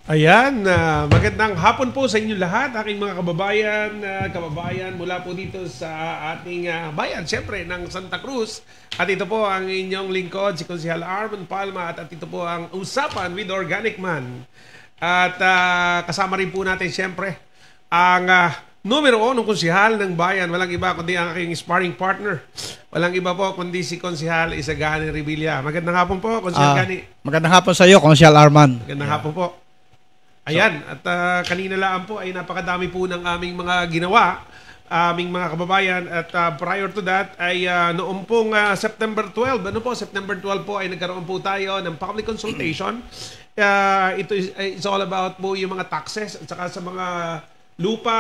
Ayan, magandang hapon po sa inyo lahat, aking mga kababayan mula po dito sa ating bayan, siyempre, ng Santa Cruz. At ito po ang inyong lingkod, si Konsehal Arman Palma, at ito po ang Usapan with Organic Man. At kasama rin po natin, siyempre, ang numero 1 konsehal ng bayan, walang iba kundi ang aking sparring partner. Walang iba po kundi si Konsehal Isagani Revilla. Magandang hapon po, Konsehal Gani. Magandang hapon sa iyo, Konsehal Arman. Magandang hapon po. Ayan, at kanina lang po ay napakadami po ng aming mga ginawa, aming mga kababayan. At prior to that ay noong pong September 12, September 12 po ay nagkaroon po tayo ng public consultation. It's all about po yung mga taxes at saka sa mga lupa,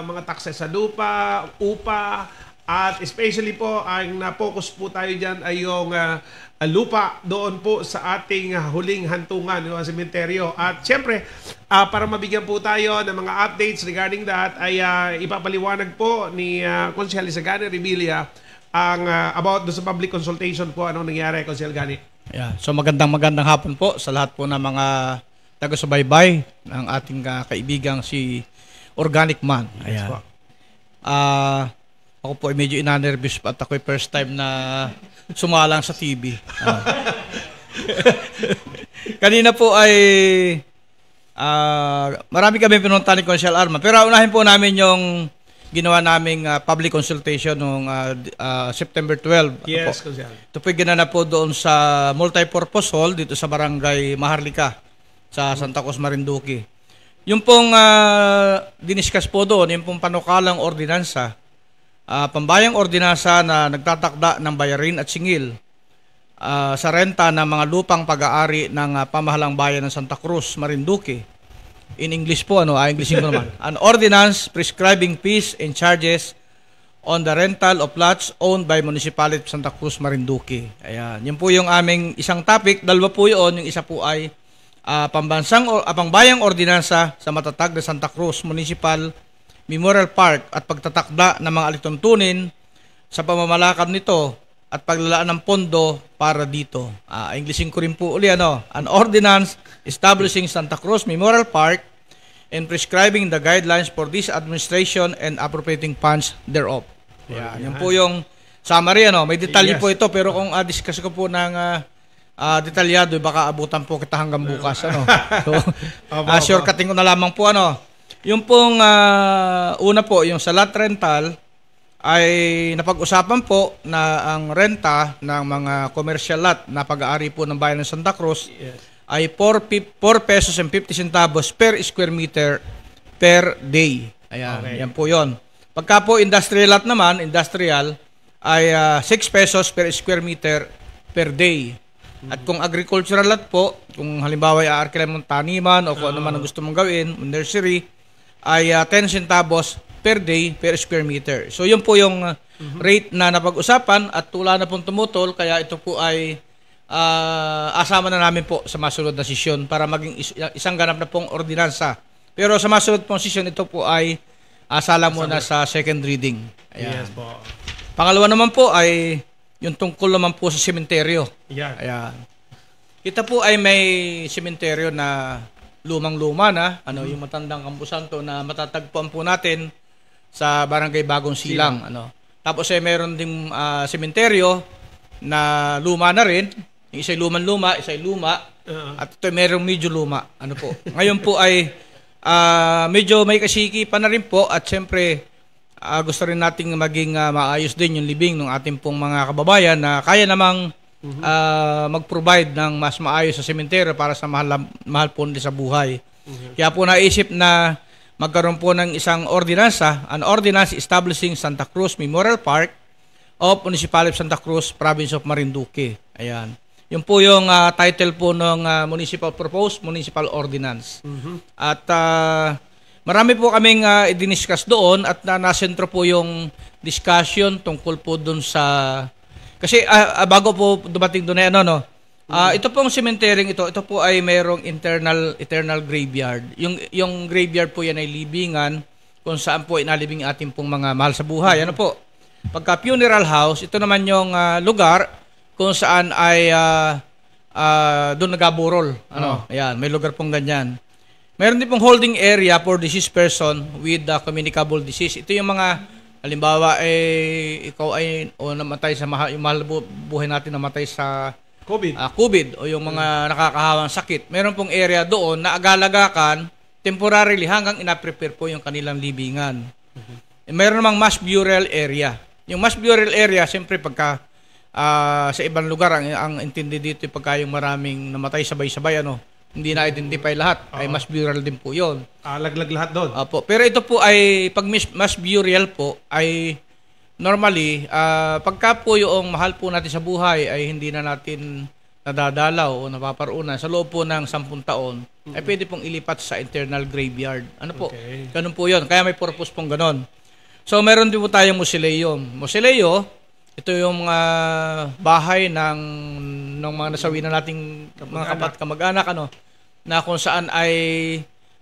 mga taxes sa lupa, upa, at especially po ang na-focus po tayo dyan ay yung lupa doon po sa ating huling hantungan, yung sementeryo. At siyempre, para mabigyan po tayo ng mga updates regarding that, ay ipapaliwanag po ni Konsehal Isagani Revilla ang about sa public consultation po, anong nangyari, Konsehal Gani. Yeah. So magandang hapon po sa lahat po ng mga taga-subaybay ng ating kaibigang si Organic Man. Ayan. Yes, ako po ay medyo inanervous at ako ay first time na sumalang sa TV. Kanina po ay marami kami pinunta ni Konsehal Arman. Pero unahin po namin yung ginawa naming public consultation noong September 12. Yes, Konsehal. Ito po ginanap po doon sa multipurpose hall dito sa Barangay Maharlika sa Santa Cruz, Marinduque. Yung pong diniscuss po doon, yung pong panukalang ordinansa, pambayang ordinansa na nagtatakda ng bayarin at singil sa renta ng mga lupang pag-aari ng pamahalang bayan ng Santa Cruz, Marinduque. In English po, Englishin ko naman. An ordinance prescribing fees and charges on the rental of lots owned by Municipality of Santa Cruz, Marinduque. Ayan. Yun po yung aming isang topic. Dalawa po yun. Yung isa po ay pangbayang ordinansa sa matatag na Santa Cruz Municipal Memorial Park at pagtatakda ng mga alituntunin sa pamamalakad nito at paglalaan ng pondo para dito. Englishin ko rin po uli, an ordinance establishing Santa Cruz Memorial Park and prescribing the guidelines for this administration and appropriating funds thereof. Yan po yung summary, May detalye po ito, pero kung discuss ko po ng detalyado, baka abutan po kita hanggang bukas, So, shortcutting ko na lamang po, Yung pong una po, yung sa lot rental, ay napag-usapan po na ang renta ng mga commercial lot na pag-aari po ng bayan ng Santa Cruz ay 4 pesos and 50 centavos per square meter per day. Ayan, yan po yon. Pagka po industrial lot naman, ay 6 pesos per square meter per day. At kung agricultural lot po, kung halimbawa ay aarkilan mong taniman o kung ano man ang gusto mong gawin, nursery, ay 10 centavos per day per square meter. So yun po yung rate na napag-usapan at tula na pong tumutol, kaya ito po ay asama na namin po sa masunod na sesyon para maging isang ganap na pong ordinansa. Pero sa masunod pong sesyon, ito po ay asala muna sa second reading. Ayan. Yes po. Pangalawa naman po ay yung tungkol naman po sa sementeryo. Ayan. Ito po ay may sementeryo na lumang-luma na, yung matandang Camposanto na matatagpuan po natin sa Barangay Bagong Silang. Tapos ay meron ding sementeryo na luma na rin. Yung isa ay lumang-luma, isa ay luma. At ito ay merong medyo luma. Ngayon po ay medyo may kasiki pa na rin po at siyempre gusto rin nating maging maayos din yung libing ng ating pong mga kababayan na kaya namang mag-provide ng mas maayos sa sementeryo para sa mahal po nila sa buhay. Kaya po naisip na magkaroon po ng isang ordinansa, an ordinance establishing Santa Cruz Memorial Park of Municipality of Santa Cruz, Province of Marinduque. Ayan. Yun po yung title po ng proposed municipal ordinance. At marami po kaming i-discuss doon at nasentro po yung discussion tungkol po doon sa... Kasi bago po dumating doon ito pong cemetery ito po ay mayroong eternal graveyard. Yung graveyard po yan ay libingan kung saan po inalibing ating pong mga mahal sa buhay. Pagka funeral house, ito naman yung lugar kung saan ay doon nagaburol. Ayan, may lugar pong ganyan. Meron din pong holding area for deceased person with communicable disease. Ito yung mga, halimbawa, ikaw ay namatay sa yung mahal buhay natin namatay sa COVID o yung mga nakakahawang sakit. Meron pong area doon na agalagakan temporarily hanggang ina-prepare po yung kanilang libingan. Meron namang mass burial area. Yung mass burial area, siyempre pagka sa ibang lugar, ang intindi dito pagka yung maraming namatay sabay-sabay, hindi na-identify lahat, ay mass burial din po yun. Laglag lahat doon. Opo. Pero ito po ay, pag mass burial po, ay normally, pagka po yung mahal po natin sa buhay ay hindi na natin nadadalaw o napaparunan sa loob po ng 10 taon, ay pwede pong ilipat sa internal graveyard. Ano po? Okay. Ganun po yun. Kaya may purpose pong ganun. So, meron din po tayong mausoleum. Mausoleo, ito yung bahay ng mga nasawi na nating mga kamag-anak, na kung saan ay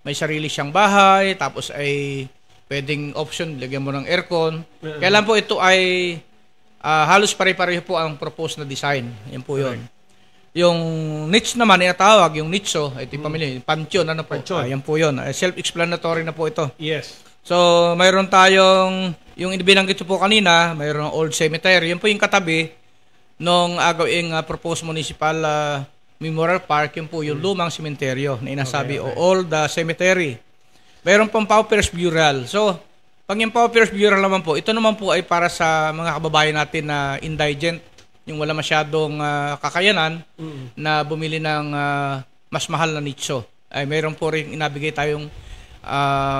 may sarili siyang bahay, tapos ay pwedeng option, lagyan mo ng aircon. Kailan po ito ay halos pare-pareho po ang proposed na design. Yan po yun. Yung niche naman, tawag, yung nicho, ito yung pamilya, pansyon, yan po yun. Self-explanatory na po ito. Yes. So, mayroon tayong, yung binanggit po kanina, mayroong old cemetery. Yun po yung katabi nung agawing proposed municipal memorial park. Yun po yung lumang sementeryo na inasabi, o old cemetery. Mayroon pong paupers burial. So, pag yung paupers burial naman po, ito naman po ay para sa mga kababayan natin na indigent, yung wala masyadong kakayanan na bumili ng mas mahal na nicho. Ay mayroon po rin inabigay tayong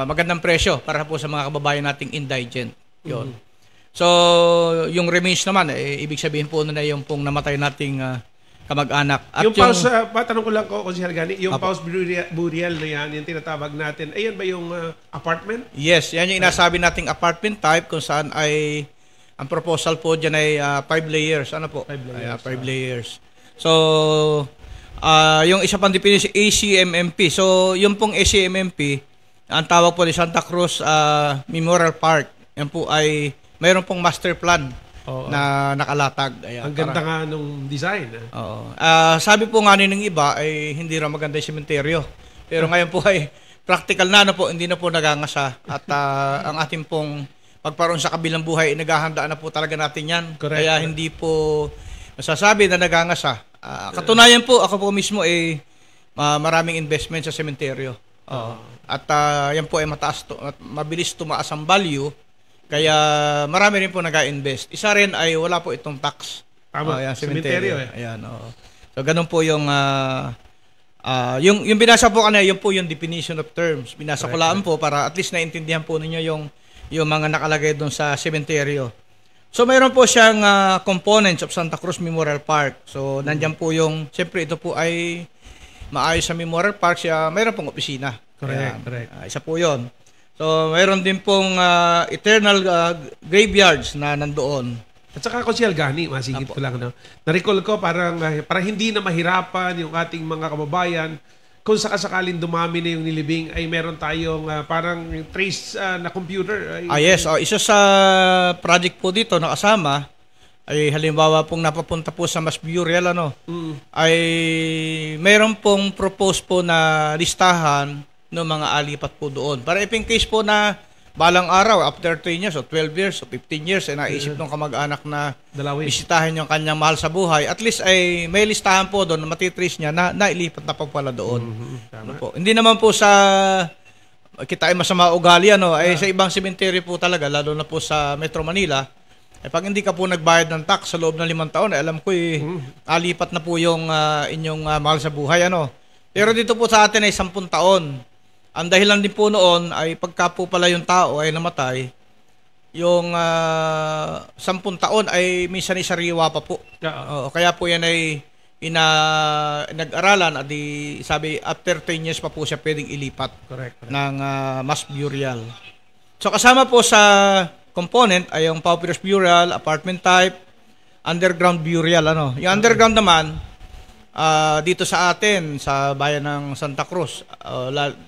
magandang presyo para po sa mga kababayan nating indigent. Yun. So, yung remains naman, ibig sabihin po na yung pong namatay nating kamag-anak. At yung pause, patanong ko lang ko, Konsehal Gani, yung pause burial na yan, yung tinatawag natin, ayan ba yung apartment? Yes, yan yung inasabi nating apartment type kung saan ay, ang proposal po dyan ay 5 layers. Ano po? 5 layers. 5 layers. So, yung isa pang definition, ACMMP. So, yung pong ACMMP, ang tawag po ni Santa Cruz Memorial Park. Yan po ay mayroon pong master plan na nakalatag. Ayan, ang ganda nga nung design. Oo. Sabi po nga ng iba ay hindi raw maganda yung sementeryo. Pero ngayon po ay practical na po, hindi na po nagangasa. At ang ating pong pagparoon sa kabilang buhay, naghahandaan na po talaga natin yan. Correct. Kaya hindi po masasabi na nagangasa. Katunayan po, ako po mismo ay maraming investment sa sementeryo. At yan po ay mabilis tumaas ang value. Kaya marami rin po nag-invest. Isa rin ay wala po itong tax. Tama, sementeryo. Ayan, so ganun po yung yung binasa po kanina, yun po yung definition of terms. Binasa ko lang po para at least naintindihan po ninyo yung mga nakalagay doon sa sementeryo. So mayroon po siyang components of Santa Cruz Memorial Park. So nandiyan po yung, siyempre ito po ay maayos sa Memorial Park, mayroon pong opisina. Correct. Isa po yun. So mayroon din pong eternal graveyards na nandoon. At saka Konsehal Gani, masigit ko lang, na-recall ko parang hindi na mahirapan yung ating mga kababayan kung sakaling dumami na yung nilibing ay meron tayong parang trace na computer. Yes. Isa sa project po dito na kasama ay halimbawa pong napapunta po sa mass burial ay meron pong propose po na listahan ng mga alipat po doon. Para in case po na balang araw, after 10 years o 12 years o 15 years, ay naisip ng kamag-anak na bisitahin yung kanyang mahal sa buhay, at least ay may listahan po doon na matitrace niya na nailipat na po pala doon. Po. Hindi naman po sa kita ay masama ugali, ay sa ibang sementeryo po talaga, lalo na po sa Metro Manila, ay pag hindi ka po nagbayad ng tax sa loob ng 5 taon, ay alam ko alipat na po yung inyong mahal sa buhay. Pero dito po sa atin ay 10 taon. Ang dahilan din po noon ay pagka po pala yung tao ay namatay, yung 10 taon ay minsan isariwa pa po. Kaya po yan ay nag-aralan at sabi after 10 years pa po siya pwedeng ilipat. Correct. Ng mass burial. So kasama po sa component ay yung paupers burial, apartment type, underground burial. Yung underground naman, dito sa atin, sa bayan ng Santa Cruz,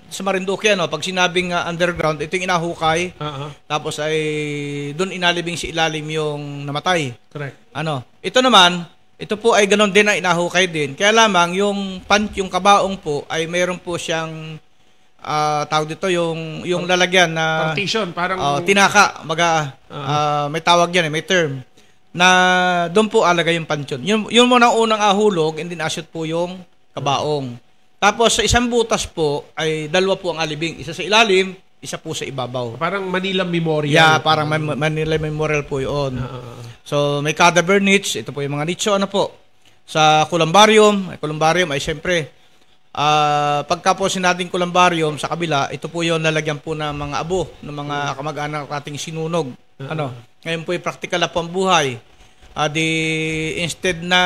sa Marinduque, pag sinabing underground, ito yung inahukay, tapos ay doon inalibing si ilalim yung namatay. Correct. Ito naman, ito po ay ganon din na inahukay din. Kaya lamang yung kabaong po ay mayroon po siyang tawag dito yung lalagyan na partition, parang tinaka, may tawag yan, may term na doon po alagay yung pansyon. Yun muna unang ahulog, and then asyot po yung kabaong. Tapos sa isang butas po ay dalawa po ang alibing, isa sa ilalim, isa po sa ibabaw. Parang Manila Memorial. Yeah, parang Manila Memorial po yun. So may cadaver niche, ito po yung mga nicho, ano po. Sa columbarium ay siyempre, pagka po sinabing columbarium sa kabila, ito po yung lalagyan po ng mga abo, ng mga kamag-anak ating sinunog. Ngayon po yung practical na pambuhay. Instead na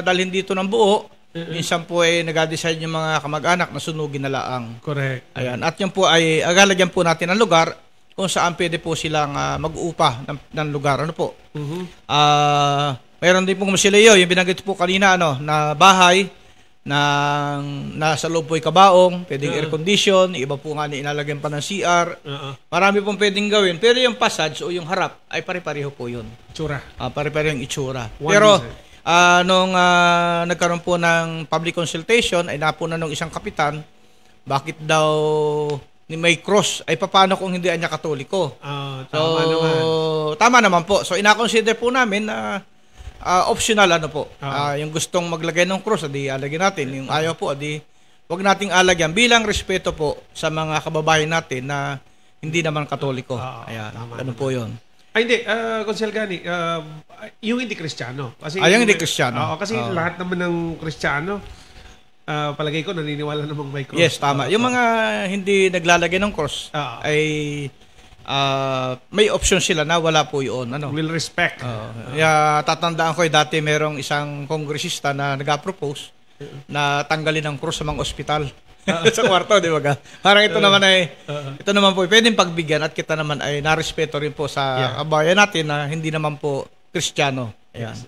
dalhin dito ng buo, minsan po ay nag-decide yung mga kamag-anak na sunugin na laang. Correct. Ayan. At yan po ay agalagyan po natin ng lugar kung saan pwede po silang mag-uupa ng lugar. Ano po? Mayroon din pong Masileo, yung binanggit po kanina, na bahay na nasa loob po yung kabaong, pwedeng air condition, iba po nga inalagyan pa ng CR. Marami pong pwedeng gawin. Pero yung passage o yung harap ay pare-pareho po yun. Itsura. Pare-pareho yung itsura. Pero nung nagkaroon po ng public consultation, ay napuna nung isang kapitan, bakit daw ni may cross, ay paano kung hindi niya katoliko? Tama naman. Tama naman po. So ina-consider po namin na optional yung gustong maglagay ng cross, adi alagyan natin. Yung ayaw po, adi wag nating alagyan bilang respeto po sa mga kababayan natin na hindi naman katoliko. Ayan, ano po yun. Hindi, Consel Gani, yung hindi Kristiyano. Kasi yung hindi Kristiyano. Kasi lahat naman ng Kristiyano, palagay ko, naniniwala namang may cross. Yes, tama. Yung mga hindi naglalagay ng cross ay may option sila na wala po yun. Will respect. Tatandaan ko dati merong isang kongresista na nag-propose na tanggalin ang cross sa mga ospital. Sa kwarto, di ba? Parang ito naman po pwedeng pagbigyan at kita naman ay narespeto rin po sa kabayan natin na hindi naman po Kristiyano. Ayan. Yes.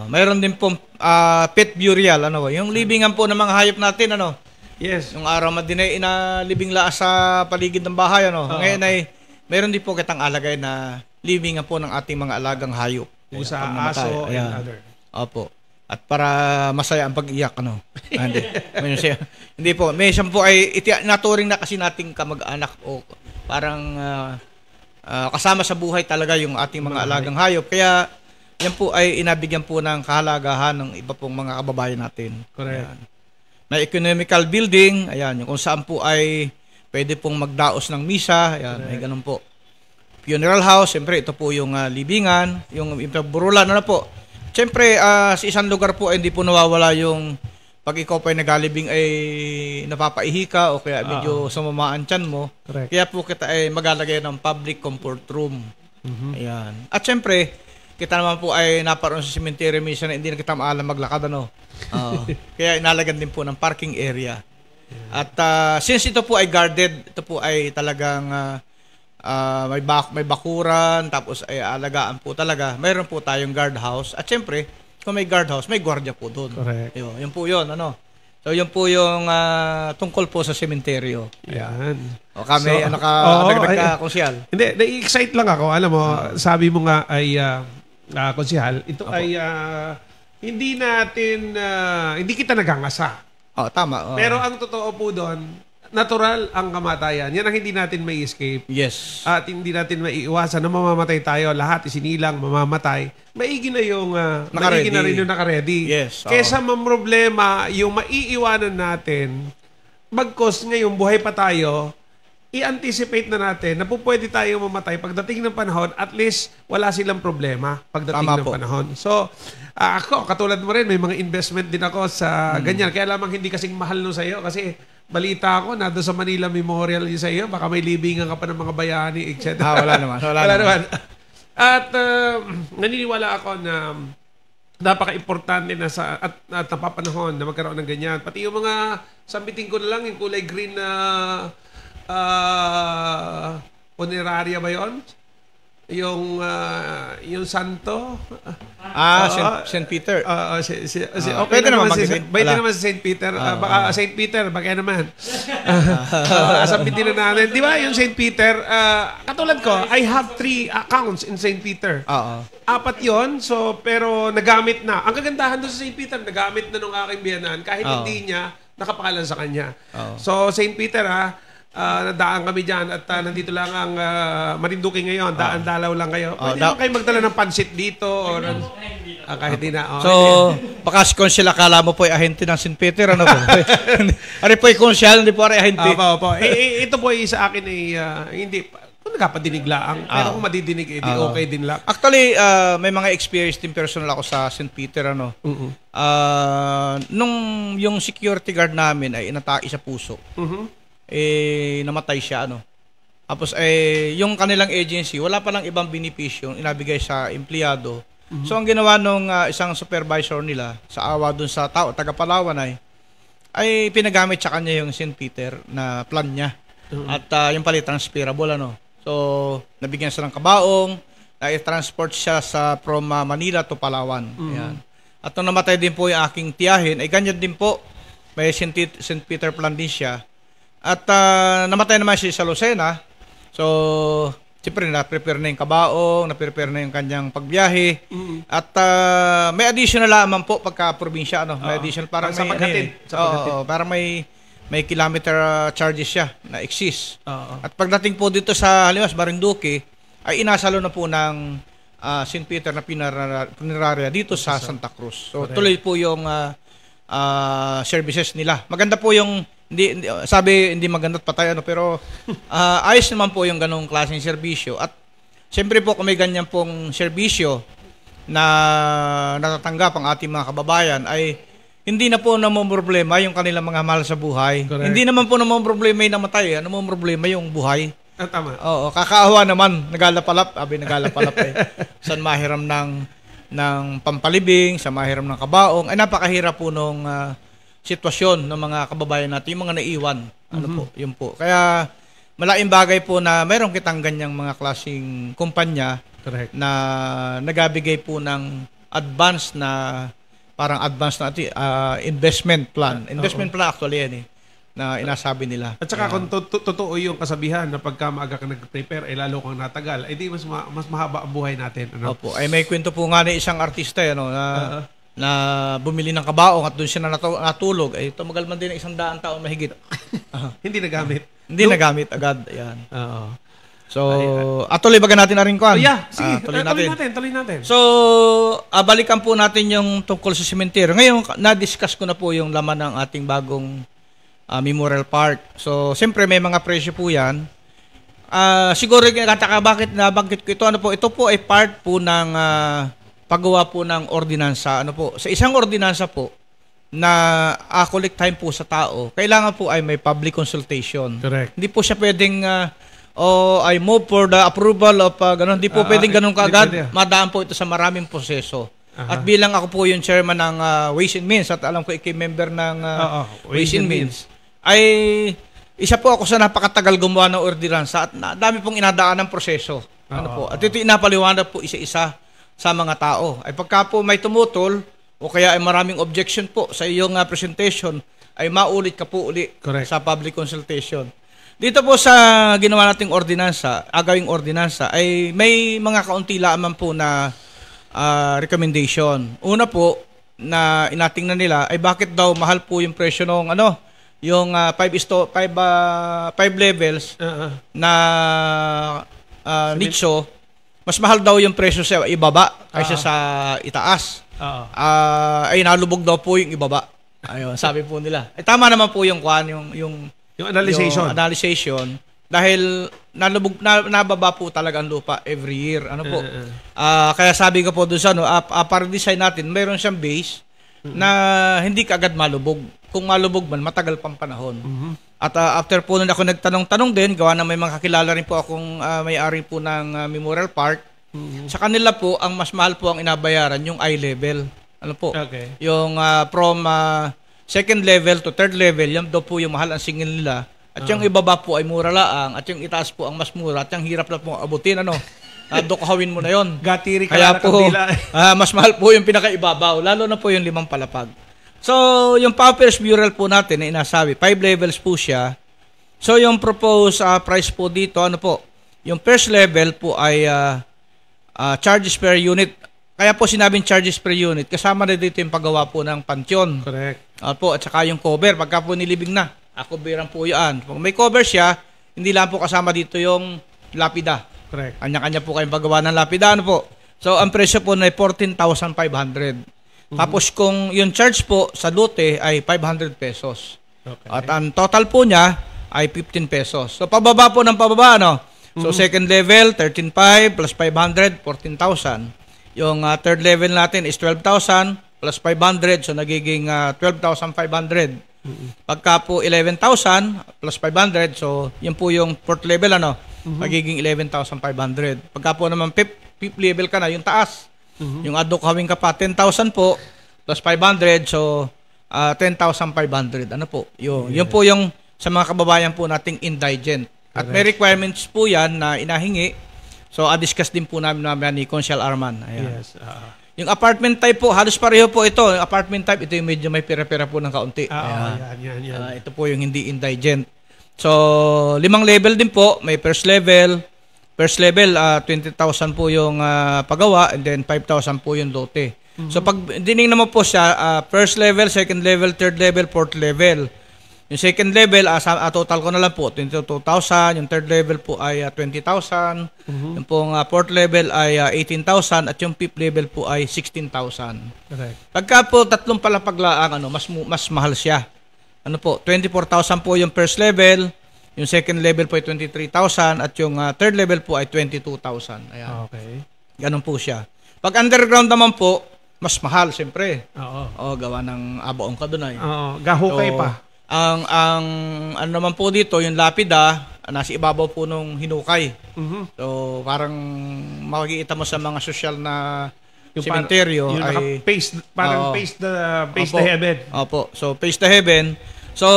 Mayroon din po pet burial, yung libingan po ng mga hayop natin, Yes. Yung araw madinay na libing laas sa paligid ng bahay, Ngayon ay mayroon din po kitang alagay na libingan po ng ating mga alagang hayop. Pusa, aso, and other. Opo. At para masaya ang pag-iyak, hindi po. May siyang po ay naturing na kasi nating kamag-anak o parang kasama sa buhay talaga yung ating mga alagang hayop. Kaya yan po ay inabigyan po ng kahalagahan ng iba pong mga kababayan natin. Correct. Ayan. May economical building, ayan, yung kung saan po ay pwede pong magdaos ng misa, ayan, may ganun po. Funeral house, siyempre ito po yung libingan, yung burulan, po. Siyempre, sa isang lugar po ay hindi po nawawala yung pag ikaw pa ay nagalibing ay napapaihi ka o kaya medyo sumamaan tiyan mo. Correct. Kaya po kita ay magalagay ng public comfort room. Ayan. At siyempre, kita naman po ay naparoon sa cemetery minsan na hindi na kita maalam maglakad. Kaya inalagyan din po ng parking area. At since ito po ay guarded, ito po ay talagang may bakuran, tapos ay alagaan po talaga. Mayroon po tayong guardhouse. At syempre, kung may guardhouse, may gwardiya po doon. Correct. Yun po yun, So, yun po yung tungkol po sa sementeryo. Yan. O kami, dagdag ka, konsyal. Hindi, na-excite lang ako. Alam mo, sabi mo nga ay, konsyal, ito ay, hindi kita nagangasa. Tama. Pero ang totoo po doon, natural ang kamatayan. Yan ang hindi natin may escape. Yes. At hindi natin maiiwasan na mamamatay tayo. Lahat isinilang, mamamatay. Maigi na yung maigi na rin yung naka-ready. Yes. Kesa problema yung maiiwanan natin, bagkos ngayong buhay pa tayo, i-anticipate na natin na po pwede tayo mamatay pagdating ng panahon, at least wala silang problema pagdating ng panahon. So, ako, katulad mo rin, may mga investment din ako sa ganyan. Kaya lamang hindi kasing mahal no sa'yo kasi balita ko na doon sa Manila Memorial yung sa'yo, baka may libingan ka pa ng mga bayani, etc. Wala naman. Wala naman. At naniniwala ako na napaka-importante na at napapanahon na magkaroon ng ganyan. Pati yung mga, sambitin ko na lang, yung kulay green na funeraria ba yun? Yung santo. St. Peter. Pwede naman si St. Peter. Baka St. Peter, baka naman. Sabitin na natin. Di ba yung St. Peter, katulad ko, I have 3 accounts in St. Peter. 4 yon, so pero nagamit na. Ang kagandahan doon sa St. Peter, nagamit na nung aking biyanan. Kahit hindi niya nakapangalan sa kanya. Oo. So, St. Peter, nadaan kami dyan at nandito lang ang Marinduque ngayon. Daan-dalaw lang kayo. Pwede naman kayo magdala ng pansit dito or kahit di na. So, baka si Consyal akala mo po ay ahente ng St. Peter, ano po? Ari po ay Consyal, hindi po ari ahente. Opo. Ito po ay sa akin ay hindi, kung nagkapadinig lang, pero kung madidinig, di okay din lang. Actually, may mga experience din personal ako sa St. Peter, ano. Nung yung security guard namin ay inatake sa puso. Namatay siya, ano. Tapos yung kanilang agency, wala pa lang ibang benepisyo inabigay sa empleyado. So ang ginawa nung isang supervisor nila sa awa dun sa tao, taga Palawan ay pinagamit sa kanya yung St. Peter na plan niya. At yung pala transferable, ano. So nabigyan siya ng kabaong, na-transport siya from Manila to Palawan. Ayan. At nung namatay din po yung aking tiyahin, ay ganyan din po. May St. Peter plan din siya. At namatay naman siya sa Lucena. So, siyempre na-prepare na yung kabaong, na-prepare na yung kanyang pagbiyahe. At may additional naman po pagka-probinsya. Ano? May additional, parang sa paghatid. Parang may kilometer charges siya na exist. At pagdating po dito sa Halimas, Marinduque, ay inasalo na po ng St. Peter na punerarya dito sa Santa Cruz. So, tuloy po yung services nila. Maganda po yung hindi maganda at patay, ano, pero ayos naman po yung ganong klaseng serbisyo. At siyempre po kung may ganyan pong serbisyo na natatanggap ang ating mga kababayan, ay hindi na po namang problema yung kanilang mga mahal sa buhay. Correct. Hindi naman po namang problema yung namatay. Namang problema yung buhay. Tama. Oo, kakaawa naman, nagalapalap San mahiram ng pampalibing, sa mahiram ng kabaong, ay napakahirap po nung sitwasyon ng mga kababayan natin, yung mga naiwan. Ano po, yun po. Kaya malaking bagay po na meron kitang ganyang mga klaseng kumpanya. Correct. Na nagabigay po ng advance na parang advance na investment plan. Investment plan actually yan na inasabi nila. At saka kung totoo yung kasabihan na pagka maaga ka nag-prepare, ay lalo kang natagal, ay di mas mahaba ang buhay natin. Ano? Opo. Ay may kwento po nga ni isang artista na bumili ng kabaong at doon siya natulog. Ay tumagal man din ng 100 taon mahigit. Hindi nagamit. Hindi nagamit agad. Ayan. Oo. So, tuloy baga natin na rin kuan. Sige, tuloy natin. So, balikan po natin yung tungkol sa sementeryo. Ngayon, na-discuss ko na po yung laman ng ating bagong Memorial Park. So, siyempre may mga presyo po yan. Siguro, kataka bakit nabanggit ko ito? Ano po? Ito po ay part po ng paggawa po ng ordinansa. Ano po? Sa isang ordinansa po, na collect time po sa tao, kailangan po ay may public consultation. Correct. Hindi po siya pwedeng I move for the approval of ganun. Hindi po pwedeng ganun kaagad. Madaan po ito sa maraming proseso. At bilang ako po yung chairman ng Ways and Means at alam ko member ng Ways and Means, ay isa po ako sa napakatagal gumawa ng ordinansa at dami pong inadaan ng proseso. Ano po? At ito inapaliwanag po isa-isa sa mga tao. Ay pagka po may tumutol o kaya ay maraming objection po sa iyong presentation, ay maulit ka po uli sa public consultation. Dito po sa ginawa nating ordinansa, agawing ordinansa, ay may mga kaunti lamang po na recommendation. Una po, na inatingnan nila, ay bakit daw mahal po yung presyo ng yung 5 levels na nicho, mas mahal daw yung presyo sa ibaba kaysa sa itaas. Ay nalubog daw po yung ibaba. Ayun, sabi po nila. Ay tama naman po yung analyzation dahil nababa po talaga ang lupa every year. Ano po? Kaya sabi ko po doon sa para design natin, mayroon siyang base na hindi kaagad malubog. Kung malubog man, matagal pang panahon. At after po nun ako nagtanong-tanong din, gawa na may mga kakilala rin po akong may-ari po ng Memorial Park. Sa kanila po, ang mas mahal po ang inabayaran, yung eye level. Ano po? Okay. Yung from second level to third level, yan daw po yung mahal ang singil nila. At yung ibaba po ay mura laang, at yung itaas po ang mas mura, at yung hirap na po abutin, dokahawin mo na yon. Gatiri ka. Kaya po, mas mahal po yung pinakaibabaw, lalo na po yung 5 palapag. So, yung Paupers Mural po natin na inasabi, 5 levels po siya. So, yung proposed price po dito, yung first level po ay charges per unit kaya po sinabing charges per unit, kasama na dito yung paggawa po ng pansyon. Correct. Po, at saka yung cover, pagka po nilibing na, coveran po yan. Kung may cover siya, hindi lang po kasama dito yung lapida. Correct. Kanya-kanya po kayong paggawa ng lapida. Ano po? So, ang presyo po na 14,500. Tapos kung yung charge po sa lote ay 500 pesos. Okay. At ang total po niya ay 15 pesos. So, pababa po ng pababa, no? So, second level, 13,500 plus 500, 14,000. Yung third level natin is 12,000 plus 500, so nagiging 12,500. Pagka po 11,000 plus 500, so yun po yung fourth level, ano? Magiging 11,500. Pagka po naman fifth level ka na, yung taas. Yung adok hawing ka pa, 10,000 po plus 500, so 10,500. Ano po? Yun po yung sa mga kababayan po nating indigent. At may requirements po yan na inahingi. So, discuss din po namin ni Consial Arman. Ayan. Yes. Yung apartment type po, halos pareho po ito. Yung apartment type, ito yung medyo may pera-pera po ng kaunti. Yan. Ito po yung hindi indigent. So, 5 level din po. May first level. First level, 20,000 po yung pagawa, and then 5,000 po yung lote. So, pag dinignan mo po siya, first level, second level, third level, fourth level. Yung second level, total ko na lang po, 22,000. Yung third level po ay 20,000. Yung pong fourth level ay 18,000. At yung fifth level po ay 16,000. Correct. Pagka po tatlong palapaglaang, mas mahal siya. Ano po, 24,000 po yung first level. Yung second level po ay 23,000. At yung third level po ay 22,000. Ayan. Okay. Ganun po siya. Pag underground naman po, mas mahal, siyempre. Oo. Gawa ng abaong ka doon ay. Oo. Gahukay So, pa. Ang ano naman po dito, yung lapida, nasa ibabaw po nung hinukay. So, parang makikita mo sa mga social na sementeryo yung ay paste the heaven. Opo. So, face the heaven. So,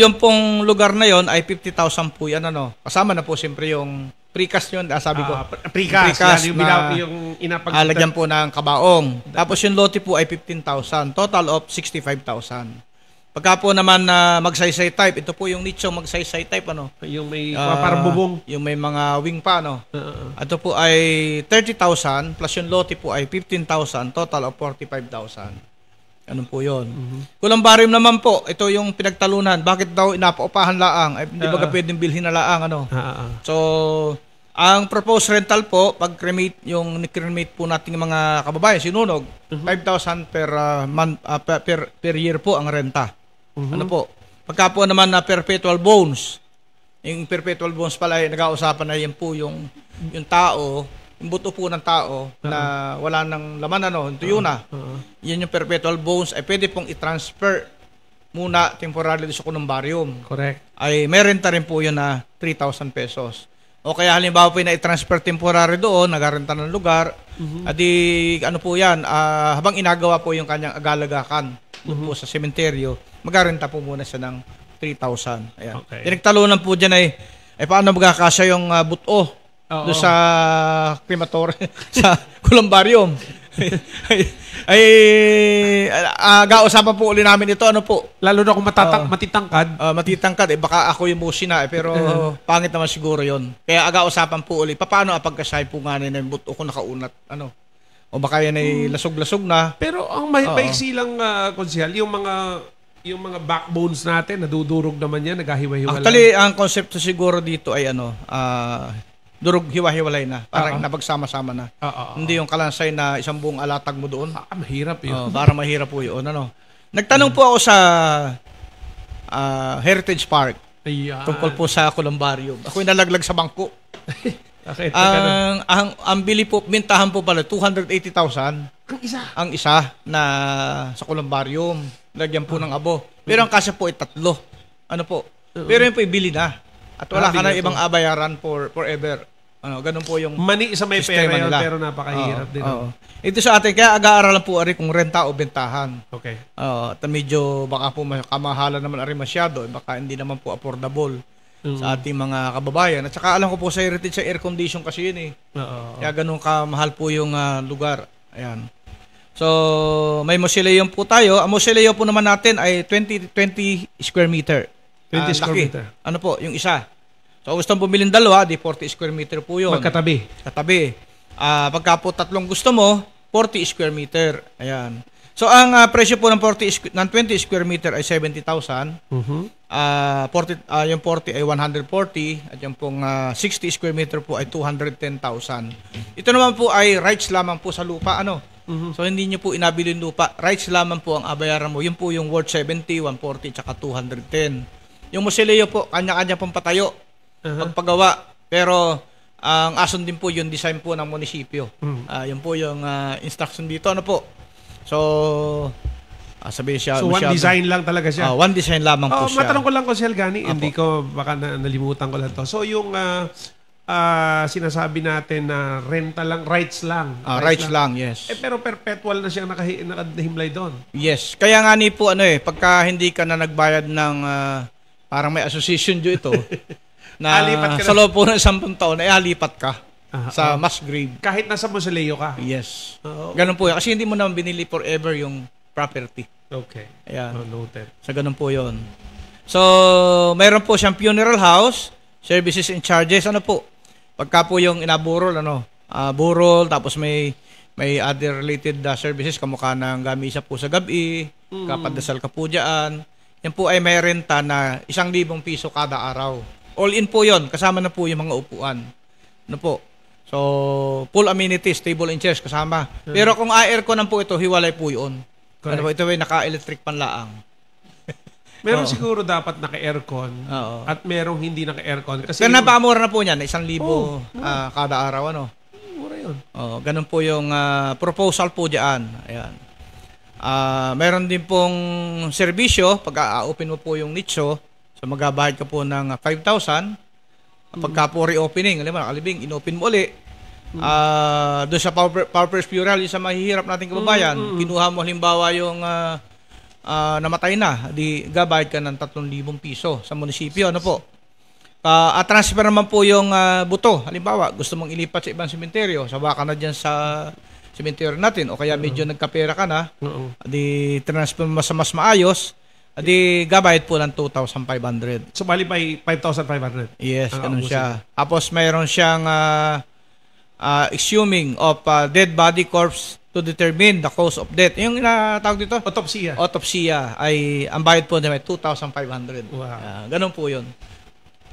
yung pong lugar na yon ay 50,000 po yan, ano. Kasama na po siyempre yung precast yun, sabi ko. Precast yung alagyan po ng kabaong. Tapos yung lote po ay 15,000. Total of 65,000. Pagka po naman na magsaysay type, ito po yung nicho magsaysay type, ano? Yung may parang bubong. Yung may mga wing pa, ano? Ito po ay 30,000 plus yung lote po ay 15,000, total of 45,000. Ano po yun? Columbarium naman po, ito yung pinagtalunan. Bakit daw inapaupahan laang? Ay, hindi ba pwedeng bilhin na laang, ano? So, ang proposed rental po, pag cremate, yung cremate po nating mga kababayan, sinunog, 5,000 per year po ang renta. Ano po? Pagka po naman na perpetual bones, yung perpetual bones pala ay nag-ausapan na yan po yung tao, yung buto po ng tao na wala nang laman, ano, tuyo na. Yan yung perpetual bones ay pwede pong i-transfer muna temporarily sa columbarium. Correct. Ay may renta rin po yun na 3,000 pesos. O kaya halimbawa po yung na-transfer temporary doon, nagarenta ng lugar, at ano po yan, habang inagawa po yung kanyang agalagakan po sa sementeryo, magarenta po muna siya ng 3,000. Ayan. Okay. Pinagtalunan po dyan ay paano magkakasya yung buto doon sa crematory, sa columbarium. Gausapan po uli namin ito, ano po? Lalo na kung matitangkad. Matitangkad, baka ako yung musina, pero pangit naman siguro yon. Kaya agausapan po uli, paano pagkasay po nga na yung buto ko nakaunat, ano? O baka yan ay lasog-lasog na. Pero ang maiksi lang, Konsyal, yung mga backbones natin, nadudurog naman yan, naghahiwa-hiwalay. Actually, ang konsepto siguro dito ay durog hiwa-hiwalay na. Parang napagsama-sama na. Hindi yung kalansay na isang buong alatag mo doon. Mahirap yun. Parang mahirap po yun. Ano? Nagtanong po ako sa Heritage Park. Ayan. Tungkol po sa columbarium. Ako'y nalaglag sa bangko. Okay, ang bili po, bintahan po pala, 280,000. Ang isa na sa columbarium. Lagyan po ng abo. Pero ang kasya po ay 3. Ano po? Pero yun po ibili na. At wala ka na ibang abayaran forever. Ano, ganun po yung mani sa may pera yun, pero napakahirap din. Ito sa atin, kaya aga-aralan po ari kung renta o bentahan. Okay. At medyo baka po kamahalan naman ari masyado, baka hindi naman po affordable sa ating mga kababayan. At saka alam ko po sa Heritage, sa air condition kasi yun eh. Kaya ganun kamahal po yung lugar. Ayan. So, may mausoleum po tayo. Ang mausoleum po naman natin ay 20 square meter. 20 square meter. Ano po, yung isa. So, gusto mong bumili 2, di 40 square meter po yun. Magkatabi. Katabi. Pagka po 3 gusto mo, 40 square meter. Ayan. So ang presyo po ng 20 square meter ay 70,000. Yung 40 ay 140 at yung pong 60 square meter po ay 210,000. Ito naman po ay rights lamang po sa lupa, ano? So hindi niyo po inabili yung lupa. Rights lamang po ang abayaran mo. Yun po yung worth 70, 140 tsaka 210. Yung mausoleo po, kanya-kanya pong patayo, pagpagawa. Pero ang ason din po yung design po ng munisipyo. Yun po yung instruction dito, ano po. So, sabihin siya. So, one design lang talaga siya? One design lamang po siya. Matanong ko lang ko, Sel Gani, hindi ko, baka nalimutan ko lang to. So, yung sinasabi natin na renta lang, rights lang. Rights lang, yes. Pero perpetual na siyang nakahimlay doon. Yes. Kaya nga ni po, pagka hindi ka na nagbayad ng, parang may association dyo ito, na sa loob po ng 10 taon, ay alipat ka. Sa mass grave. Kahit nasa mausoleo ka? Yes. Ganun po yan. Kasi hindi mo naman binili forever yung property. Okay. Ayan. Noted. So, ganun po yun. So, mayroon po siyang funeral house, services and charges. Ano po? Pagka po yung inaburol, burol, tapos may other related services, kamukha ng gamisa po sa gabi, kapadasal ka po dyan. Yan po ay may renta na 1,000 piso kada araw. All in po yon, kasama na po yung mga upuan. Ano po? So, full amenities, table and chairs kasama. Pero kung aircon po ito, hiwalay po yun. Ano po, ito ay naka-electric panlaang. Meron siguro dapat naka-aircon at merong hindi naka-aircon. Pero napakamura na po niyan, 1,000 kada araw. Mura yun. Ganun po yung proposal po dyan. Ayan. Meron din pong serbisyo, pag open mo po yung nicho, so magbabayad ka po ng 5,000. Pagka po reopening, alam mo, nakalibing, inopen mo uli. Doon sa Paupers Funeral, yung sa mahihirap nating kababayan, kinuha mo halimbawa yung namatay na, di gabayad ka ng 3,000 piso sa munisipyo, ano po. At transfer naman po yung buto. Halimbawa, gusto mong ilipat sa ibang sementeryo, sawa ka na dyan sa sementeryo natin, o kaya medyo nagkapera ka na, di transfer mo sa mas maayos, di gabayad po ng 2,500. So, bali pa 5,500? Yes, ganun siya. Tapos mayroon siyang exhuming of dead body corpse to determine the cause of death. Yung tawag dito? Autopsia. Autopsia ay ang bayad po nila 2,500. Wow. Ganun po 'yun.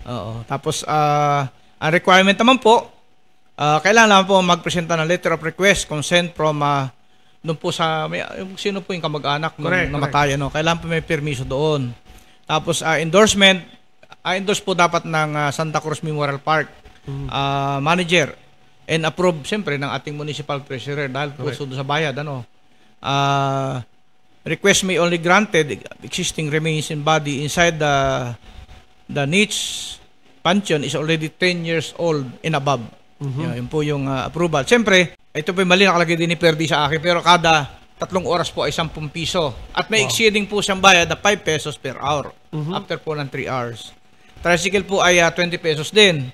Oo. Tapos ang requirement naman po, kailangan naman po magpresenta ng letter of request, consent from doon po sa sino po yung kamag-anak ng namatay, kailangan po may permiso doon. Tapos endorsement, endorse po dapat ng Santa Cruz Memorial Park manager. And approve, siyempre, ng ating municipal treasurer dahil po sudo sa bayad. Request may only granted existing remains in body inside the niche pension is already 10 years old and above. Yun po yung approval. Siyempre, ito po yung mali nakalagay din ni Perdi sa akin, pero kada 3 oras po ay 10 piso. At may exceeding po siyang bayad na 5 pesos per hour after po ng 3 hours. Tricycle po ay 20 pesos din.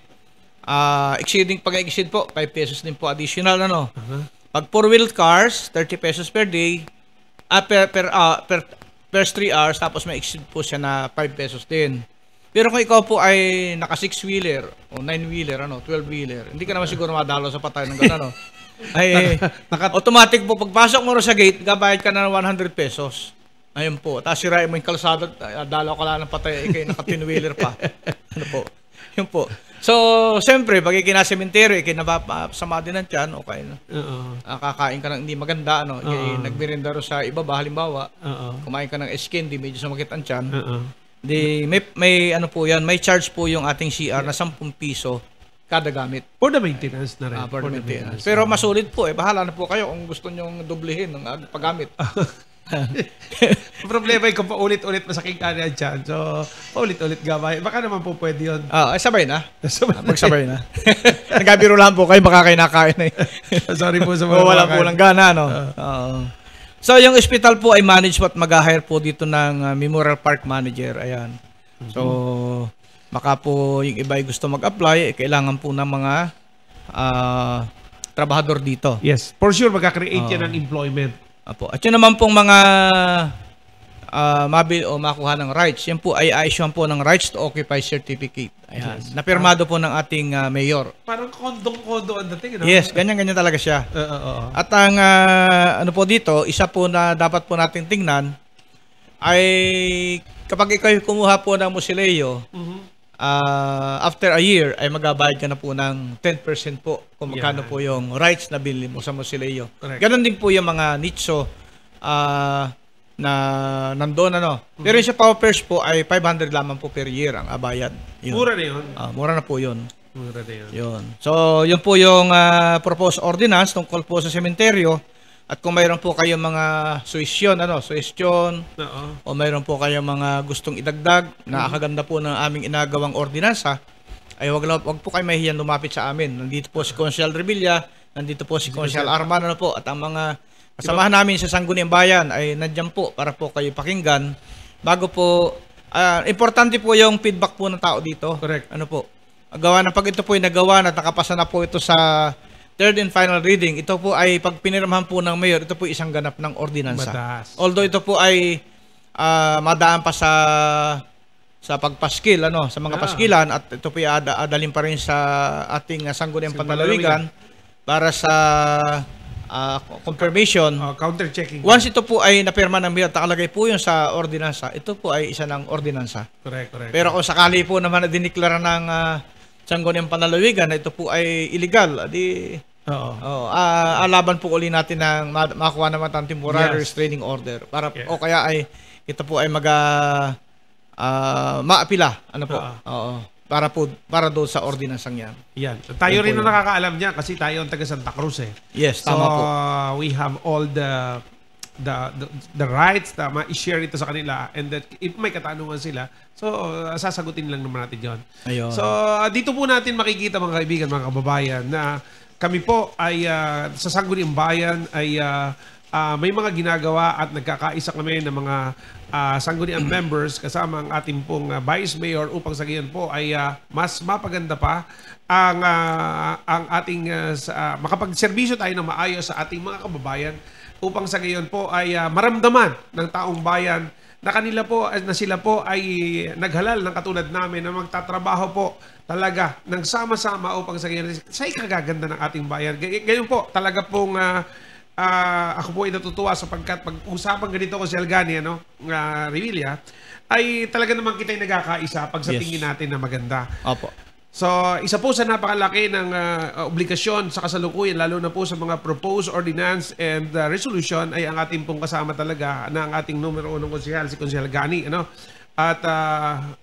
Pag-exceed po, 5 pesos din po additional, Pag 4-wheel cars, 30 pesos per day, per 3 hours, tapos may exceed po siya na 5 pesos din. Pero kung ikaw po ay naka 6-wheeler, o 9-wheeler, 12-wheeler, hindi ka naman siguro madalo sa patay ng gano'n, ay, automatic po, pagpasok mo sa gate, gabayad ka na ng 100 pesos. Ayun po. Tapos sirain mo yung kalsada, dalaw ka lang ng patay, ikay naka 10-wheeler pa. Yun po. So, siyempre, pag ikinasementeryo, ikinabasama din ng tiyan, okay na. Kakain ka ng hindi maganda, nagbirinda ro sa ibaba, halimbawa, kumain ka ng eskin, di medyo sumakit ang tiyan. Di, may po yan, may charge po yung ating CR na 10 piso kada gamit. For the maintenance na rin. For the maintenance. Pero masulit po, bahala na po kayo kung gusto nyong doblehin ng paggamit. Ang problema yung kung paulit-ulit masaking ka na dyan. So, paulit-ulit gabay. Baka naman po pwede yun. Sabay na. Magsabay na. Nagabiro lang po kayo, baka kayo nakain na. Sorry po sa mga wala po lang gana, So, yung hospital po ay managed at mag-hire po dito ng Memorial Park Manager. Ayan. So, baka po yung iba ay gusto mag-apply, kailangan po ng mga trabahador dito. Yes. For sure, magka-create yan ng employment. Apo. At yun naman pong mga mabil o makuha ng rights. Yan po ay i-issue po ng rights to occupy certificate. Ayan. Yes. Napirmado po ng ating mayor. Parang kondong-kondo ang dating, no? Yes, ganyan-ganyan talaga siya. At ang ano po dito, isa po na dapat po nating tingnan ay kapag ikaw kumuha po ng Musileo, after a year ay magabayad ka na po ng 10% po kung magkano po yung rights na binili mo sa Musileo. Ganon din po yung mga nicho na nandoon ano. Pero yung sa Paupers po ay 500 lamang po per year ang bayad. Mura na yun. Mura na po yun. Mura na yun. Yun. So, yun po yung proposed ordinance tungkol po sa sementeryo. At kung mayroon po kayong mga suwestyon, o mayroon po kayong mga gustong idagdag na akaganda po ng aming inagawang ordinansa, ay wag po kayo mahihiyang lumapit sa amin. Nandito po si Consial Revilla, nandito po si Consial Arman, po, at ang mga kasamahan namin sa Sangguniang Bayan ay nandiyan po para po kayo pakinggan. Bago po, importante po yung feedback po ng tao dito. Correct. Ano po, pag ito po ay nagawa na nakapasa na po ito sa third and final reading, ito po ay pag pinirmahan po ng mayor, ito po isang ganap ng ordinansa. Batas. Although ito po ay madaan pa sa pagpaskil, sa mga paskilan, at ito po ay adalin pa rin sa ating Sangguniang Panlalawigan para sa confirmation. Counter-checking. Once ito po ay napirma ng mayor, takalagay po yun sa ordinansa, ito po ay isa ng ordinansa. Correct. Pero kung sakali po naman na diniklara ng Sangguniang Panlalawigan na ito po ay illegal, alaban po uli natin ng makuha naman ng temporary restraining order para o kaya ay ito po ay maapila para doon sa ordinansang yan. Yan. Tayo rin ang nakakaalam niya kasi tayo ang taga Santa Cruz eh. Yes, so, tama po. We have all the rights na ma-share ito sa kanila, and that if may katanungan sila, so sasagutin lang naman natin yun. Ayun. So dito po natin makikita mga kaibigan, mga kababayan, na kami po ay sa Sangguniang Bayan ay may mga ginagawa at nagkakaisa kami ng mga Sangguniang members kasama ang ating pong Vice Mayor upang sa gayon po ay mas mapaganda pa ang ating makapagserbisyo tayo ng maayos sa ating mga kababayan upang sa gayon po ay maramdaman ng taong bayan na sila po ay naghalal ng katulad namin na magtatrabaho po talaga ng sama-sama upang sa gayon sa ikagaganda ng ating bayan. Gayon po talaga pong ako po ay natutuwa sapagkat pag-usapan ganito ko si Algani, Revilla, ay talaga naman kita yung nagkakaisa pag sa tingin natin na maganda. Opo. So, isa po sa napakalaki ng obligasyon sa kasalukuyan, lalo na po sa mga proposed ordinance and resolution, ay ang ating pong kasama talaga na ang ating numero 1 konsehal, si Konsehal Gani. At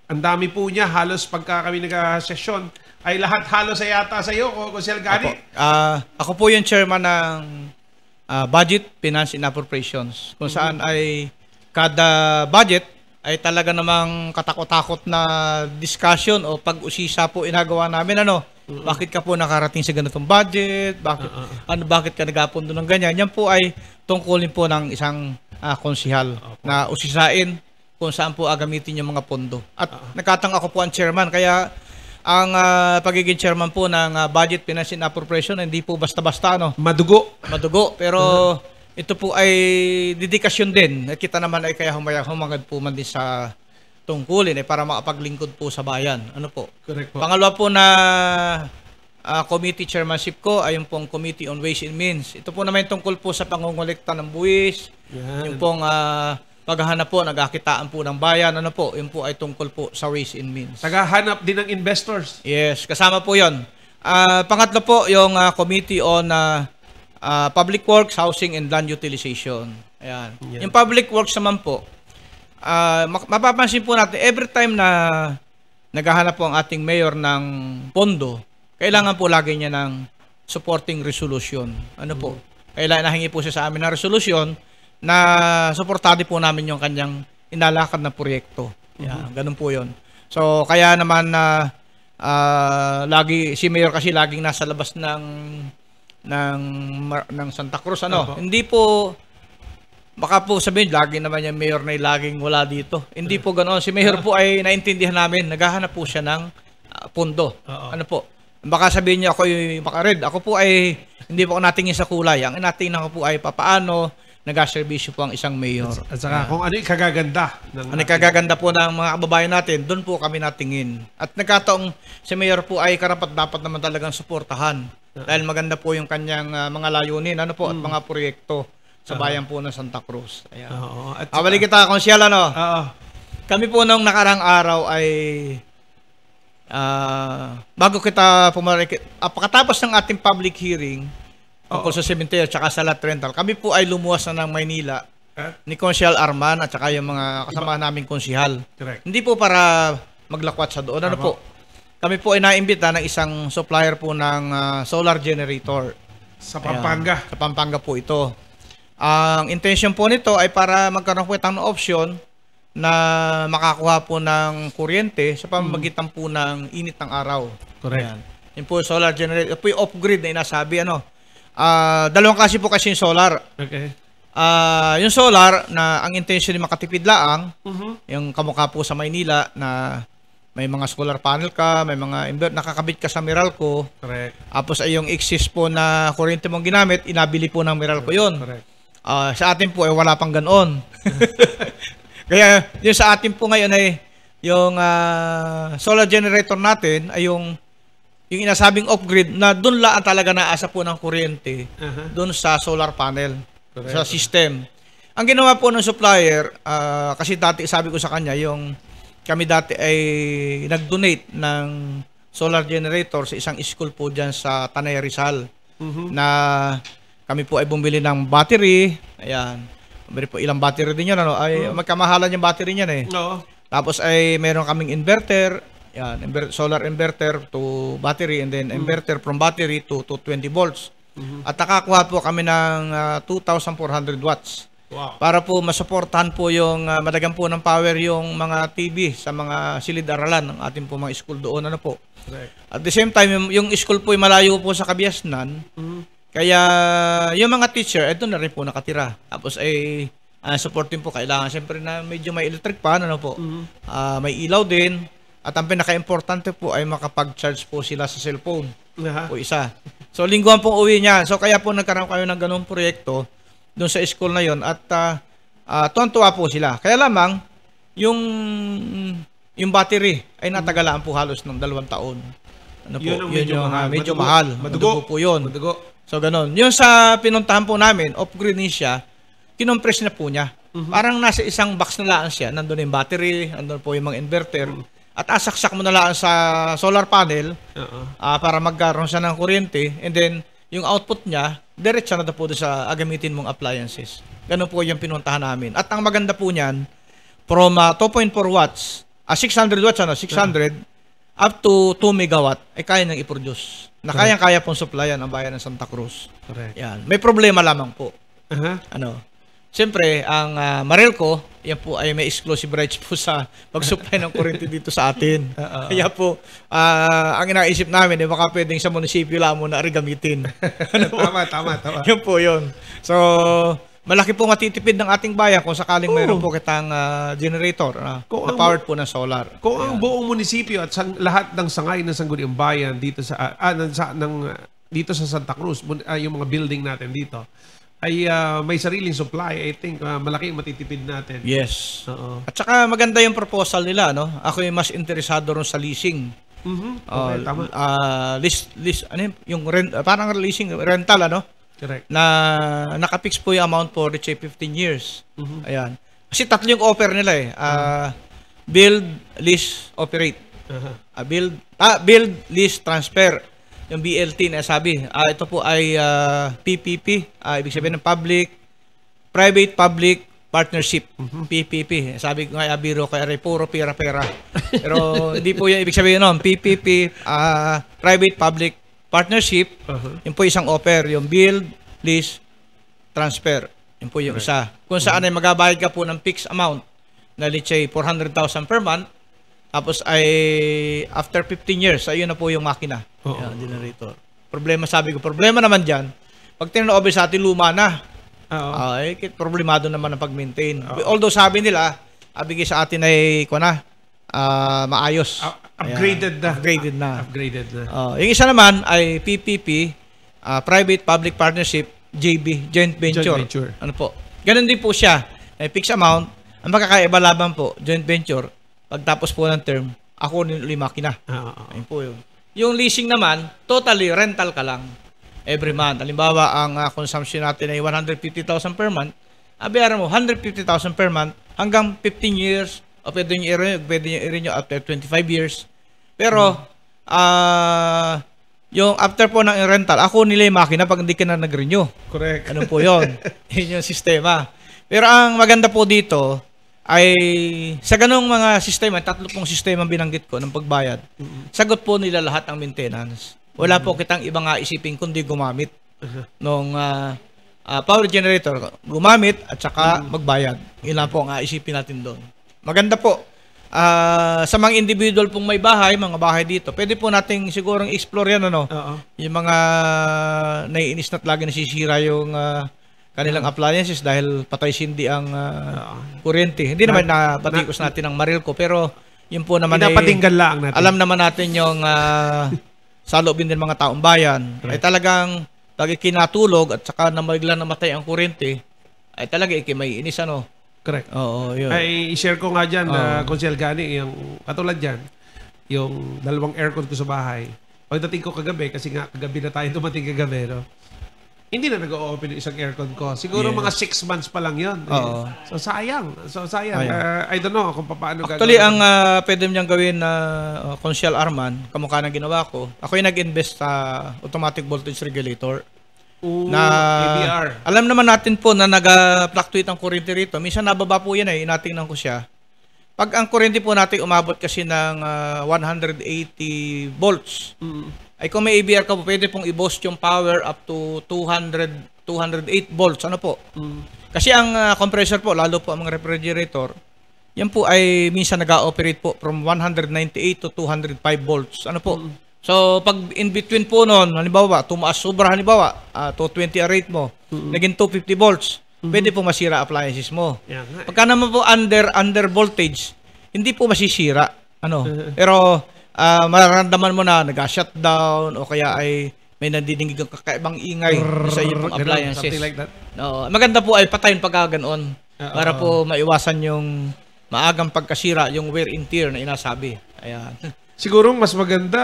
ang dami po niya, halos pagka kami nag-session, ay lahat halos ay yata sa iyo, Konsehal Gani. Ako po yung chairman ng Budget, Finance and Appropriations, kung saan ay kada budget ay talaga namang katakot-takot na discussion o pag-usisa po inagawa namin. Bakit ka po nakarating sa ganitong budget? Bakit ka nag-apondo ng ganyan? Yan po ay tungkulin po ng isang konsihal na usisain kung saan po agamitin yung mga pondo. At nakatang ako po ang chairman, kaya ang pagiging chairman po ng Budget, Finance and Appropriation hindi po basta-basta. Madugo. Pero ito po ay dedikasyon din. At kita naman ay kaya humangad po man din sa tungkulin para makapaglingkod po sa bayan. Correct po. Pangalawa po na committee chairmanship ko ay yung pong Committee on Ways and Means. Ito po naman tungkol po sa pangungulekta ng buwis. Yung pong paghahanap po, nagkakitaan po ng bayan. Yun po ay tungkol po sa Ways and Means. Naghahanap din ng investors. Yes, kasama po yun. Pangatlo po, yung Committee on Public Works, Housing and Land Utilization. Ayan. Yung Public Works naman po, mapapansin po natin, every time na naghahanap po ang ating mayor ng pondo, kailangan po lagi niya ng supporting resolution. Kailangan nahingi po siya sa amin ng resolution na suportado po namin yung kanyang inalakad na proyekto. Ganun po yun. So, kaya naman na lagi, si mayor kasi laging nasa labas ng Santa Cruz. Hindi po, baka po sabihin, lagi naman yung mayor na laging wala dito. Hindi po ganoon. Si mayor po ay naintindihan namin, naghahanap po siya ng pondo. Baka sabihin niya ako yung makared. Ako po ay, hindi po ako natingin sa kulay. Ang natingin ko po ay papaano nag-serbisyo po ang isang mayor. At saka kung ano yung kagaganda ng Ang kagaganda po ng mga kababayan natin, doon po kami natingin. At nagkataong si mayor po ay karapat dapat naman talagang suportahan. Dahil maganda po yung kanyang mga layunin, ano po, at mga proyekto sa bayan po ng Santa Cruz. Ayan. Oo. At Balik kita, Konsyal, ano? Oo. Kami po nung nakarang araw ay bago kita pagkatapos ng ating public hearing tungkol sa cemetery at saka sa lot rental, kami po ay lumuwas na ng Maynila ni Konsyal Arman at saka yung mga kasama naming konsyal. Correct. Hindi po para maglakwat sa doon. Ano po? Kami po ay naimbita ng isang supplier po ng solar generator. Sa Pampanga. Ayan, sa Pampanga po ito. Ang intention po nito ay para magkaroon po ng option na makakuha po ng kuryente sa pamamagitan po ng init ng araw. Correct. Ayan. Yung po solar generator. Ito po yung off-grid na inasabi. Dalawang klase po kasi yung solar. Okay. Yung solar na ang intention ni makatipid laang, yung kamukha po sa Maynila na may mga solar panel ka, may mga nakakabit ka sa Meralco. Correct. Tapos ay yung excess po na kuryente mong ginamit, inabili po ng Meralco yun. Correct. Sa atin po ay wala pang ganoon. Kaya yung sa atin po ngayon ay yung solar generator natin ay yung inasabing off-grid na doon lang talaga naasa po ng kuryente doon sa solar panel. Correct. Sa system. Ang ginawa po ng supplier, kasi dati sabi ko sa kanya, kami dati ay nag-donate ng solar generator sa isang school po dyan sa Tanay Rizal. Na kami po ay bumili ng battery. Ayan. Bumili po ilang battery din yun. Ay, magkamahalan yung battery niyan eh. No. Tapos ay meron kaming inverter. Yan, solar inverter to battery and then inverter from battery to 20 volts. At nakakuha po kami ng 2,400 watts. Wow. Para po masuportahan po yung madagan po ng power yung mga TV sa mga silid-aralan ng ating po mga school doon. Ano po. Correct. At the same time, yung school po ay malayo po sa Kabiasnan. Kaya yung mga teacher, ito na rin po nakatira. Tapos ay support din po kailangan. Siyempre na medyo may electric pan, ano po. May ilaw din. At ang pinaka-importante po ay makapag-charge po sila sa cellphone. Po isa. So, lingguhan pong uwi niya. So, kaya po nagkaroon kayo ng ganung proyekto doon sa school na yon at tuwan-tuwa po sila. Kaya lamang, yung battery ay natagalaan po halos ng 2 taon. Ano po? Yun ang medyo mahal. Madugo po yun. Madugo. So, ganun. Yung sa pinuntahan po namin, off-grid din siya, kinompress na po niya. Parang nasa isang box na laan siya. Nandun yung battery, nandun po yung mga inverter. At asaksak mo na lang sa solar panel para magkaroon siya ng kuryente and then yung output niya, diretso na po doon sa gamitin mong appliances. Ganun po yung pinuntahan namin. At ang maganda po niyan, from 2.4 watts, 600 watts, 600 up to 2 megawatt, ay kaya nang i-produce. Na kaya-kaya pong supplyan ang bayan ng Santa Cruz. Correct. Yan. May problema lamang po. Siyempre, ang Meralco, yan po ay may exclusive rights po sa pag-supply ng kuryente dito sa atin. Kaya po, ang inaisip namin, baka pwedeng sa munisipyo lang mo na gamitin. Tama. Yun po yun. So, malaki po matitipid ng ating bayan kung sakaling mayroon po kitang generator na powered po ng solar. Kung ang buong munisipyo at lahat ng sangay ng sangguniang bayan dito dito sa Santa Cruz, yung mga building natin dito, ay may sariling supply, I think malaki yung matitipid natin. Yes. At saka maganda yung proposal nila, no? Ako yung mas interesado ron sa leasing. Okay, tama. Lease, yung parang leasing, rental, ano? Correct. Na nakapix po yung amount for let's say 15 years. Ayan. Kasi 3 yung offer nila eh. Build, lease, operate. Build, lease, transfer. Yung BLT na sabi, ito po ay PPP, ibig sabihin ng Private-Public Partnership, PPP. Sabi ko nga, biro kay Aray, puro pera-pera. Pero hindi po yung ibig sabihin nun, PPP, Private-Public Partnership, yun po isang offer, yung build, lease, transfer. Yun po yung isa. Kung saan ay magabayad ka po ng fixed amount, na let's say 400,000 per month, tapos ay after 15 years, ayun na po yung makina. Generator. Problema naman dyan, pag tinanover sa atin, luma na. Problemado naman ang pag-maintain. Although sabi nila, bigay sa atin ay maayos. Upgraded na. Yung isa naman ay PPP, Private-Public Partnership, JB, Joint Venture. Ano po? Ganun din po siya. Fixed amount. Ang magkakaiba laban po, joint venture, pagtapos po ng term, ako ni makina. Ayun po yun. Yung leasing naman, totally rental ka lang every month. Halimbawa, ang consumption natin ay 150,000 per month. Bayaran mo, 150,000 per month hanggang 15 years o pwede nyo i-renew after 25 years. Pero, yung after po ng rental, ako nila yung makina pag hindi ka na nag-renew. Correct. Ano po yun? Yun yung sistema. Pero ang maganda po dito ay sa ganong mga sistema, 3 pong sistema binanggit ko ng pagbayad, sagot po nila lahat ang maintenance. Wala po kitang ibang isipin kundi gumamit nung power generator. Gumamit at saka magbayad. Yun lang po ang isipin natin doon. Maganda po. Sa mga individual pong may bahay, mga bahay dito, pwede po nating sigurong explore yan, ano? Yung mga naiinis na't lagi nasisira yung kanilang appliances dahil patay sindi ang kuryente. Hindi naman napatikos natin ang Marilco, pero yun po naman pinapatinggan lang natin. Alam naman natin yung salubin din mga taong bayan. Ay talagang pag ikinatulog at saka biglang namatay ang kuryente, ay talaga may inis, ano? Correct. Oo, yun. Ay, i-share ko nga dyan, Consiel Gani, yung katulad dyan, yung 2 aircon ko sa bahay. Pagdating ko kagabi, kasi nga kagabi na tayo dumating kagabi, no? Hindi na nag-o-open yung isang aircon ko. Siguro mga 6 months pa lang yun. So, sayang. I don't know kung paano gagawin. Actually, ang pwede niyang gawin na Consiel Arman, kamukha na ginawa ko, ako yung nag-invest sa automatic voltage regulator. Na ABR. Alam naman natin po na nag-fluctuate ang kuryente rito. Minsan nababa po yan inatingnan ko siya. Pag ang kuryente po natin umabot kasi ng 180 volts, ay kung may ABR ka po, pwede pong i-boost yung power up to 208 volts. Ano po? Kasi ang compressor po, lalo po ang mga refrigerator, yan po ay minsan nag-ooperate po from 198 to 205 volts. Ano po? So, pag in between po noon, halimbawa, tumaas sobra, halimbawa, 220 ang rate mo, naging 250 volts, pwede po masira appliances mo. Pagka naman po under voltage, hindi po masisira. Ano? Pero, mararamdaman mo na nag-shutdown o kaya ay may nadidinig ng kakaibang ingay sa iyong appliances. Something like that. No, maganda po ay patayin pagka ganoon para po maiwasan yung maagang pagkasira, yung wear and tear na inasabi. Ayan. Siguro mas maganda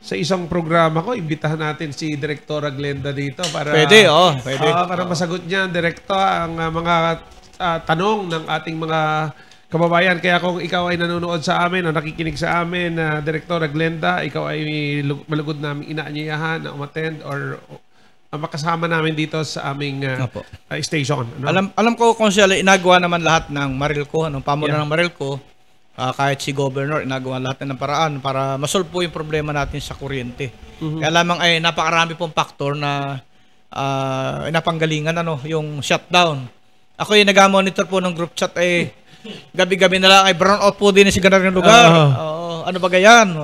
sa isang programa ko, imbitahan natin si Direktora Glenda dito para pwede. Para masagot niya direkto ang mga tanong ng ating mga kababayan. Kaya kung ikaw ay nanonood sa amin o nakikinig sa amin, Direktora Glenda, ikaw ay malugod namin inaanyayahan na umattend or makasama namin dito sa aming station. Ano? Alam ko kung siya inagawa naman lahat ng Marilco, pamunan ng Marilco, kahit si Governor, inagawa lahat ng paraan para masolve po yung problema natin sa kuryente. Kaya lamang ay napakarami pong faktor na napanggalingan, yung shutdown. Ako yung nag-monitor po ng group chat gabi-gabi na lang ay brown out po din si ganun ng lugar. Ano ba gayan?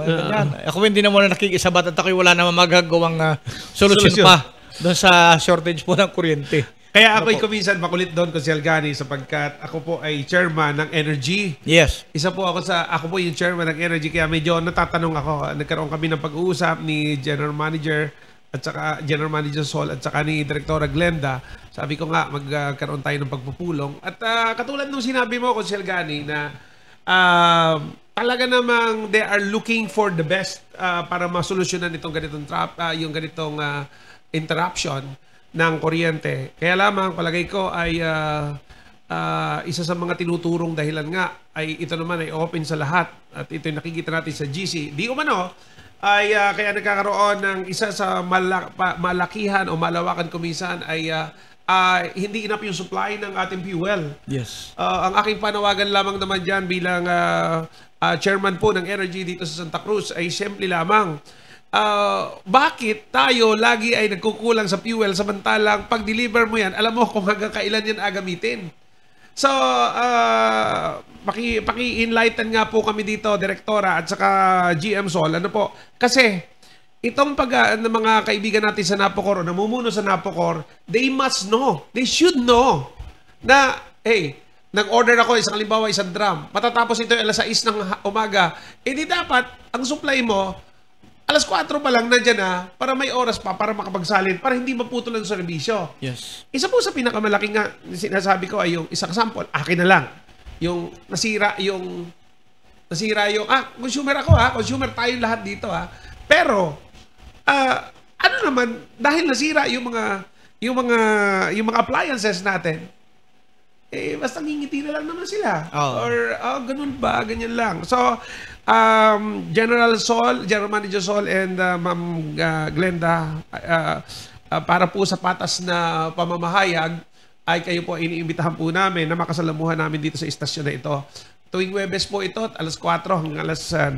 Ako hindi na muna nakikisabat at ako wala naman magagawang solusyon pa doon sa shortage po ng kuryente. Kaya ako'y kuminsan makulit doon, Consiel Gani, sapagkat ako po ay chairman ng Energy. Yes. Ako po yung chairman ng Energy, kaya medyo natatanong ako. Nagkaroon kami ng pag-uusap ni General Manager at saka General Manager Sol at saka ni Direktora Glenda. Sabi ko nga, magkaroon tayo ng pagpupulong. At katulad nung sinabi mo, Consiel Gani, na talaga namang they are looking for the best para masolusyonan itong ganitong yung ganitong interruption ng kuryente. Kaya lamang palagay ko ay isa sa mga tinuturong dahilan nga ay ito naman ay open sa lahat at ito yung nakikita natin sa GC. Di umano ay kaya nagkakaroon ng isa sa malakihan o malawakan kumisan ay hindi enough yung supply ng ating fuel. Yes. Ang aking panawagan lamang naman dyan bilang chairman po ng Energy dito sa Santa Cruz ay simple lamang. Bakit tayo lagi ay nagkukulang sa fuel samantalang pag-deliver mo yan, alam mo kung hanggang kailan yan agamitin. So, paki-enlighten nga po kami dito, Direktora at saka GM Sol. Ano po? Kasi itong ng mga kaibigan natin sa Napocor o namumuno sa Napocor, they must know, they should know na, hey, nag-order ako halimbawa isang drum, matatapos ito alas 6 ng umaga, di dapat ang supply mo alas 4 pa lang nandiyan na para may oras pa para makapagsalin para hindi maputol ang serbisyo. Yes. Isa po sa pinakamalaking nga sinasabi ko ay yung isang example, akin na lang. Yung nasira yung consumer ako consumer tayo lahat dito Pero ano naman dahil nasira yung mga appliances natin, basta ngingiti na lang naman sila. Or ganun ba, ganyan lang. So General Manager Sol and Ma'am Glenda, para po sa patas na pamamahayag ay kayo po iniimbitahan po namin na makasalamuhan namin dito sa istasyon na ito. Tuwing Huwebes po ito, alas 4 hanggang alas 9.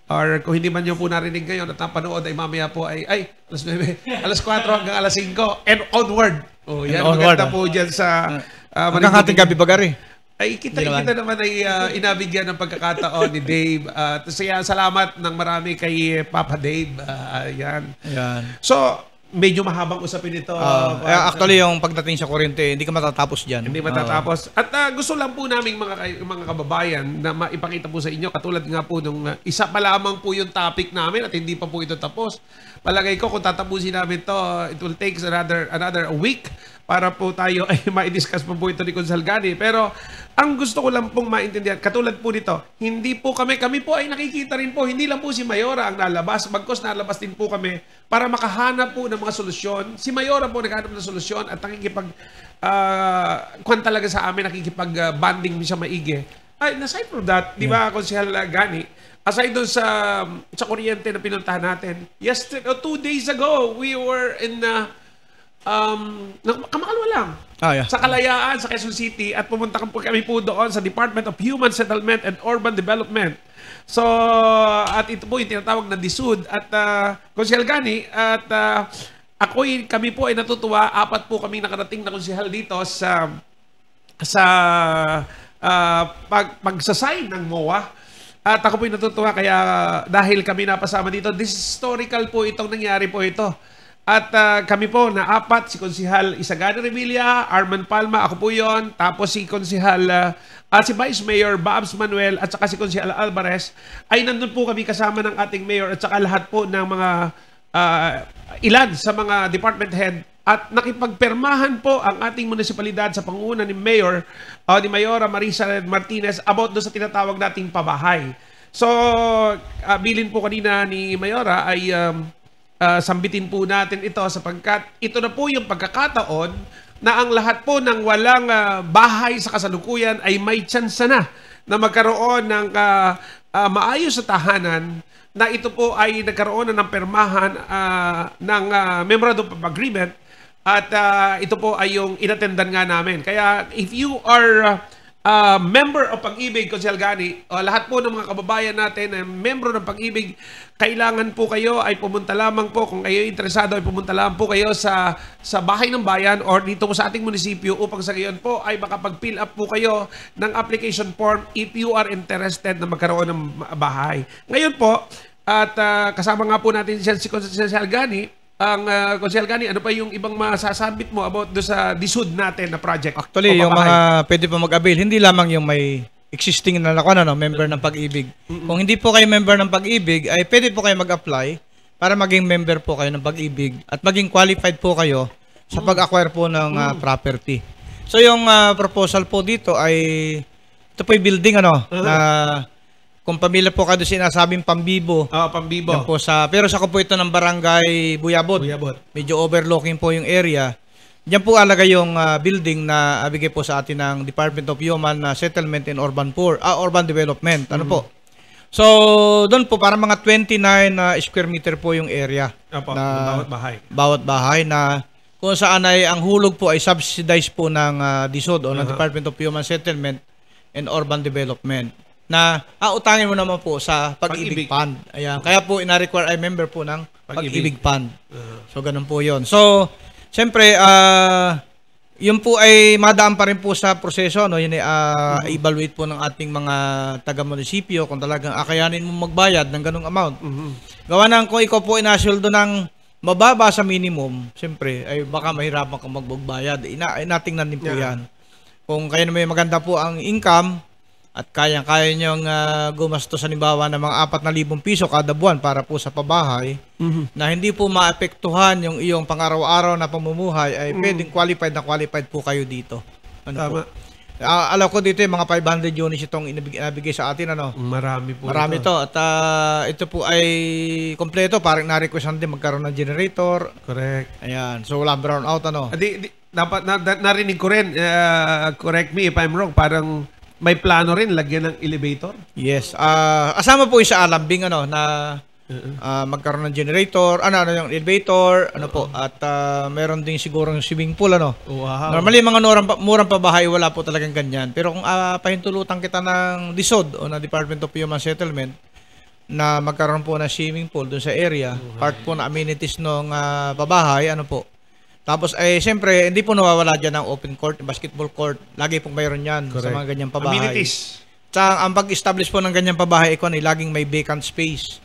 Or kung hindi man nyo po narinig ngayon at napanood ay mamaya po ay alas 9, alas 4 hanggang alas 5 and onward. Yan maganda po dyan sa hanggang ating gabi bagari. Ay kita naman ay inabigyan ng pagkakataon ni Dave. Salamat ng marami kay Papa Dave. Yan. So, medyo mahabang usapin ito. Actually, yung pagdating sa kuryente, hindi ka matatapos dyan. Hindi matatapos. At gusto lang po namin mga kababayan na maipakita po sa inyo, katulad nga po nung isa pa lamang po yung topic namin at hindi pa po ito tapos. Palagay ko kung tatapusin namin to, it will take another week para po tayo ay ma-discuss po ito ni Consal Gani. Pero ang gusto ko lang pong maintindihan, katulad po nito, hindi po kami po ay nakikita rin po, hindi lang po si Mayora ang nalabas, bagkos nalabas din po kami para makahanap po ng mga solusyon. Si Mayora po naghanap ng solusyon at kung talaga sa amin, nakikipag-banding siya maigi. Aside from that, di ba, Consal Gani, aside doon sa kuryente na pinuntahan natin, 2 days ago, we were in Kamakalwa lang. Sa Kalayaan, sa Quezon City at pumunta kami po doon sa Department of Human Settlement and Urban Development. So, at ito po yung tinatawag na DSUD at Consihal Gani at kami po ay natutuwa. 4 po kami nakarating na konsihal dito sa pagsasign ng MOA. At ako po ay natutuwa kaya dahil kami napasama dito, this historical po itong nangyari po ito. At kami po na 4, si Konsihal Isagana Revilla, Arman Palma, ako po yon, tapos si Konsihal si Vice Mayor Babs Manuel at saka si Konsihal Alvarez ay nandun po kami kasama ng ating mayor at saka lahat po ng mga ilan sa mga department head at nakipagpermahan po ang ating munisipalidad sa pangunguna ni Mayor ni Mayora Marisa Martinez about do sa tinatawag nating pabahay. So bilin po kanina ni Mayora ay sambitin po natin ito sapagkat ito na po yung pagkakataon na ang lahat po ng walang bahay sa kasalukuyan ay may tsansa na magkaroon ng maayos sa tahanan na ito po ay nagkaroon na ng permahan ng Memorandum of Agreement at ito po ay yung inatendan nga namin. Kaya if you are member of Pag-ibig, Consihal Gani, lahat po ng mga kababayan natin na membro ng Pag-ibig, kailangan po kayo ay pumunta lamang po, kung kayo interesado ay pumunta lamang po kayo sa bahay ng bayan or dito po sa ating munisipyo upang sa gayon po ay makapag-fill up po kayo ng application form if you are interested na magkaroon ng bahay. Ngayon po, at kasama nga po natin si Consihal Gani, ang Consihal Gani, ano pa yung ibang masasabit mo about do sa DSUD natin na project? Actually, yung mga pwede pa mag-avail, hindi lamang yung may existing na member ng Pag-ibig. Kung hindi po kayo member ng Pag-ibig, ay pwede po kayo mag-apply para maging member po kayo ng Pag-ibig at maging qualified po kayo sa pag-acquire po ng property. So yung proposal po dito ay ito po yung building na kung pamilya po kayo sinasabing Pambibo. Pambibo. Pero sa po ito ng barangay Buyabot. Medyo overlooking po yung area. Diyan po alaga yung building na bigay po sa atin ng Department of Human Settlement and Urban Development. Ano po? So, doon po para mga 29 square meter po yung area. Bawat bahay. Bawat bahay na kung saan ay ang hulog po ay subsidized po ng DSUD o ng Department of Human Settlement and Urban Development. Na utangin mo naman po sa Pag-ibig Fund. Ayan. Kaya po ina-require ay member po ng Pag-ibig Fund. So ganun po 'yon. So siyempre yun po ay madaan pa rin po sa proseso yun ay evaluate po ng ating mga taga-munisipyo kung talagang akayanin mo magbayad ng ganung amount. Gawa nang kung ikaw po inasyoldo ng mababa sa minimum, siyempre ay baka mahirapan kang magbayad. Natingnan din po 'yan. Kung kayo naman maganda po ang income, at kayang-kaya nyong gumastos halimbawa ng mga 4,000 piso kada buwan para po sa pabahay, na hindi po maapektuhan yung iyong pang-araw-araw na pamumuhay, ay pwedeng qualified po kayo dito. Ano po? Tama. Alam ko dito yung mga 500 units itong inabigay sa atin, ano? Marami po Marami ito. to. At ito po ay kompleto. Parang na-requestan din magkaroon ng generator. Correct. Ayan. So, walang brownout, ano? Dapat narinig ko rin, correct me if I'm wrong, parang may plano rin lagyan ng elevator. Yes. Asama po yung sa alambing, ano, na magkaroon ng generator, ano yung elevator, ano po, at meron din siguro yung swimming pool, ano. Wow. Normally, mga murang pabahay, wala po talagang ganyan. Pero kung pahintulutan kita ng DSOD o na Department of Human Settlement na magkaroon po ng swimming pool doon sa area, part po na amenities ng pabahay, ano po. Tapos, siyempre, hindi po nawawala dyan ng open court, basketball court. Lagi pong mayroon yan sa mga ganyang pabahay. Amenities. Ang pag-establish po ng ganyang pabahay, laging may vacant space.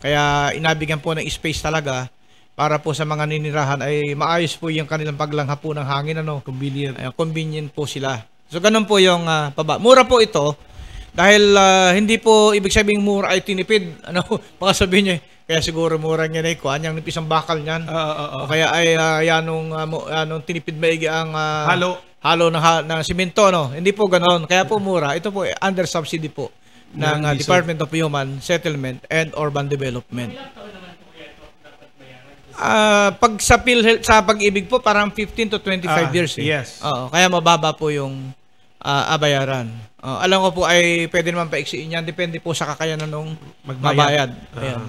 Kaya inabigyan po ng space talaga para po sa mga ninirahan ay maayos po yung kanilang paglangha po ng hangin, ano. Convenient. Convenient po sila. So, ganun po yung mura po ito dahil hindi po ibig sabihin mura ay tinipid. Ano, baka sabihin niyo, kaya siguro mura niya na ikuan, yung nipis ang bakal niyan. O kaya ay yanong tinipid maigi ang halo ng simento, no. Hindi po ganoon. Kaya po mura. Ito po under subsidy po ng Department of Human Settlement and Urban Development. Pag sa PhilHealth, sa pag-ibig po, parang 15 to 25 years. Yes. Kaya mababa po yung bayaran. Alam ko po ay pwede naman paiksiin yan. Depende po sa kakayanan nung mabayad. Ayan.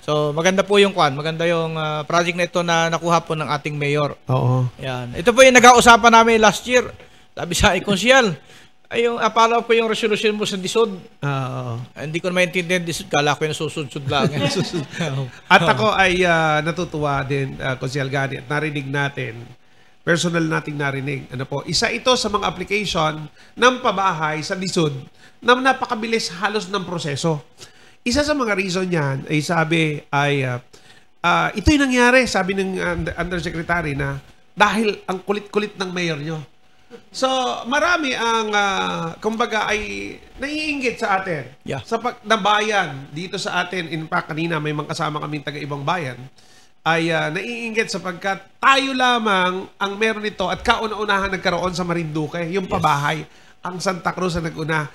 So, maganda po yung maganda yung project na ito na nakuha po ng ating mayor. Oo. Ayan. Ito po yung nag-ausapan namin last year. Sabi sa konsyal, ay yung apala ko yung resolution mo sa DSOD. Hindi ko na maintindihan DSOD. Kala ko yung nasusudsud lang. At ako ay natutuwa din, Konsyal Gani, at narinig natin, personal nating narinig. Ano po, isa ito sa mga application ng pabahay sa DSOD na napakabilis halos ng proseso. Isa sa mga reason niyan ay sabi ay ito yung nangyari, sabi ng undersecretary, na dahil ang kulit-kulit ng mayor nyo. So, marami ang, kumbaga, ay naiinggit sa atin. Yeah. Sa nabayan dito sa atin, in fact, kanina may mga kasama kaming taga-ibang bayan, ay naiinggit sapagkat tayo lamang ang meron nito at kauna-unahan nagkaroon sa Marinduque, yung pabahay, ang Santa Cruz na nag-una.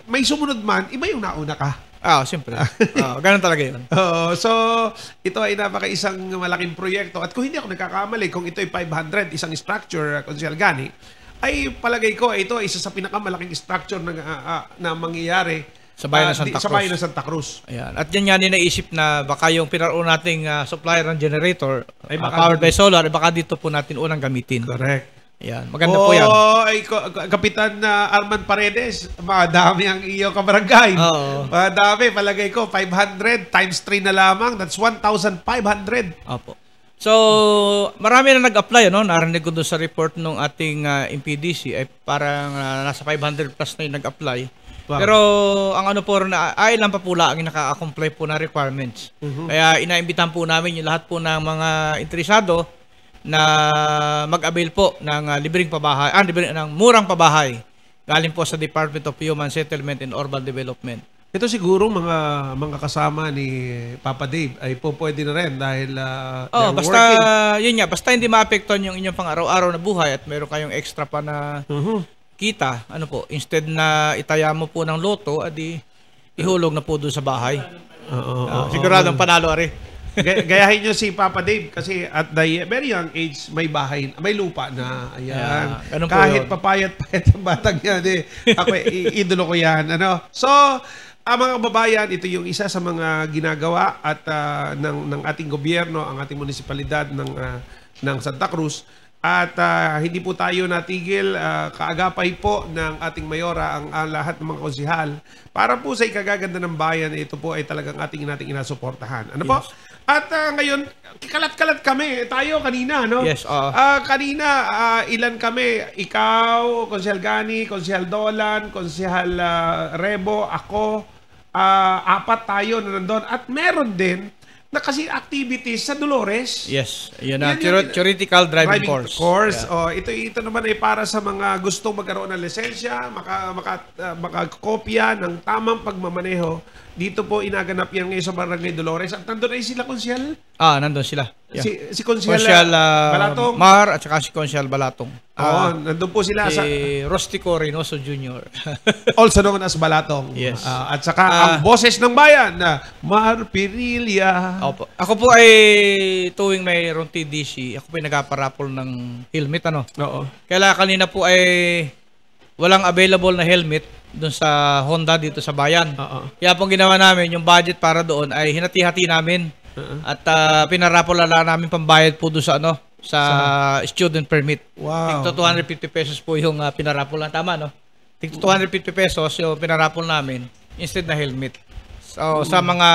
May sumunod man, iba yung nauna ka. Siyempre. Ganun talaga yun. So, ito ay napaka-isang malaking proyekto. At kung hindi ako nagkakamali, kung ito ay 500, isang structure, Konsyal Gani, ay palagay ko, ito ay isa sa pinakamalaking structure na mangyayari sa bayan ng Santa Cruz. Sa bayan ng Santa Cruz. Ayan. At yan nga naisip na baka yung pinaroon nating supplier ng generator, powered by solar, baka dito po natin unang gamitin. Correct. Ayan. Maganda po yan. Ay, Kapitan Arman Paredes, madami ang iyong kabarangay. Madami, palagay ko, 500 times 3 na lamang, that's 1,500. Opo. So, marami na nag-apply, no? Narinig ko doon sa report ng ating MPDC, ay parang nasa 500 plus na yung nag-apply. Wow. Pero, ang ano po rin, ilan pa po lang ang naka-comply po na requirements. Kaya, inaimbitahan po namin yung lahat po ng mga interesado na mag-avail po ng libreng pabahay, ng murang pabahay galing po sa Department of Human Settlement and Urban Development. Ito siguro mga kasama ni Papa Dave ay po pwede na rin dahil basta working. Yun nga, basta hindi maapektuhan yung inyong pang-araw-araw na buhay at meron kayong extra pa na kita, ano po, instead na itaya mo po ng loto, adi ihulog na po doon sa bahay. Siguradong panalo ari. Gayahin nyo si Papa Dave kasi at the very young age may bahay, may lupa na. Ayan. Kahit papayat-payat ang batang yan. Ako, idolo ko yan. So, mga kababayan, ito yung isa sa mga ginagawa at ng ating gobyerno, ang ating munisipalidad ng Santa Cruz. At hindi po tayo natigil, kaagapay po ng ating mayora ang lahat ng mga konsihal para po sa ikagaganda ng bayan. Ito po ay talagang ating inasuportahan. Ano po? At ngayon, kalat-kalat kami. Tayo kanina, no? Yes. Kanina, ilan kami? Ikaw, Konsehal Gani, Konsehal Dolan, Konsehal Rebo, ako, 4 tayo na nandun. At meron din na kasi activities sa Dolores. Yes. Yun ang Yan yung- theoretical driving course. course. Yeah. Oh, ito naman ay para sa mga gustong magkaroon ng lisensya, makakopya ng tamang pagmamaneho. Dito po inaganap yan ngayon sa Barangay Dolores. At nandun ay sila, Konsyel. Nandun sila. Yeah. Si Konsyel Konsyal Balatong. Mar at saka si Konsyal Balatong. Oo, nandun po sila Si sa Rostico Reynoso Jr. also known as Balatong. Yes. At saka ang boses ng bayan na Mar Pirilla. Opo. Ako po ay tuwing mayroong TDC, ako po ay nagpaparapol ng helmet. Oo. Kaya kanina po ay walang available na helmet doon sa Honda dito sa bayan. Oo. Kaya pong ginawa namin, yung budget para doon ay hinati-hati namin. At pinarapol na lang namin pambayad po doon sa sa student permit. Wow. Tigto 250 pesos po yung pinarapol na tama, no? Tigto 250 pesos yung pinarapol namin instead na helmet. So sa mga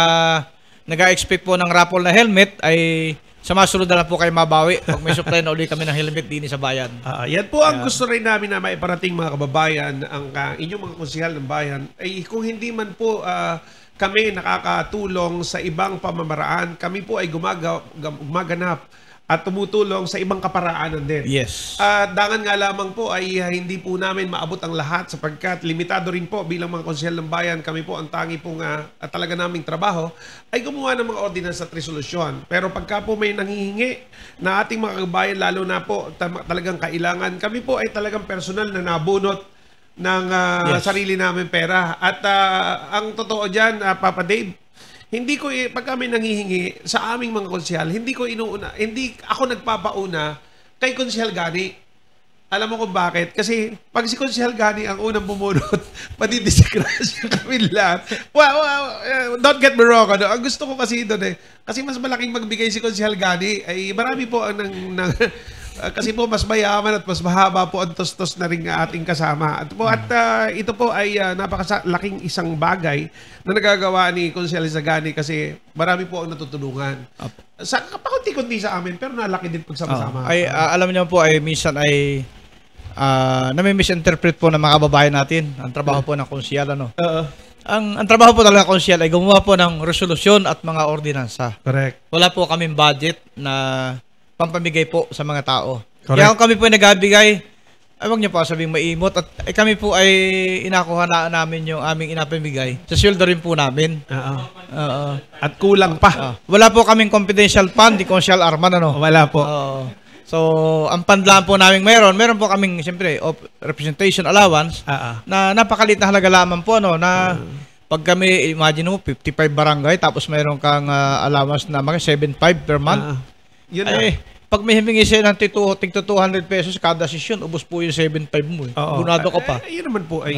nag-expect po ng raffle na helmet ay sa masunod na lang po kayo mabawi pag may supply na uli kami ng helmet din sa bayan. Yan po ang gusto rin namin na maiparating mga kababayan, ang inyong mga konsehal ng bayan, ay kung hindi man po kami nakakatulong sa ibang pamamaraan, kami po ay gumaganap at tumutulong sa ibang kaparaanan din. Yes. Dangan nga lamang po ay hindi po namin maabot ang lahat sapagkat limitado rin po bilang mga konsehal ng bayan. Kami po ang tangi pong talaga naming trabaho ay gumawa ng mga ordinance at resolusyon. Pero pagka po may nanghihingi na ating mga kabayan, lalo na po talagang kailangan, kami po ay talagang personal na nabunot ng sarili namin pera. At ang totoo dyan, Papa Dave, hindi ko pag kami nanghihingi sa aming mga konsehal, hindi ako nagpapauna kay Konsehal Gani. Alam mo kung bakit? Kasi pag si Konsehal Gani ang unang bumunot, madidisgrasya kami lahat. Don't get me wrong. Ang gusto ko kasi doon kasi mas malaking magbigay si Konsehal Gani ay marami po ang kasi po mas mayaman at mas mahaba po ang tostos na rin ating kasama. Ito po ay napakalaking isang bagay na nagagawa ni Konsehal Zagani kasi marami po ang natutulungan. Sa kapakunti-kunti sa amin pero nalaki din pagsama-sama. Alam niyo po ay minsan ay nami-misinterpret po ng mga kababayan natin ang trabaho po ng konsehal. Ang trabaho po talaga ng konsehal ay gumawa po ng resolusyon at mga ordinansa. Correct. Wala po kaming budget na pampamigay po sa mga tao. Correct. Kaya kung kami po ay nagbibigay, wag niyo po sabing maimot at kami po ay inakuha na namin yung aming inapamigay. Sa sweldo rin po namin. At kulang pa. Wala po kaming confidential fund, di Konsehal Arman, Wala po. So, ang pandlaan po namin meron po kaming siyempre representation allowance na napakalit na halaga lamang po na pag kami, imagine mo 55 barangay tapos meron kang allowance na mga 7.5 per month. Yun pag may himingi siya ng tigto 200 pesos kada session, ubos po yung 7.5 mo. Bunado ka pa. Yun naman po ay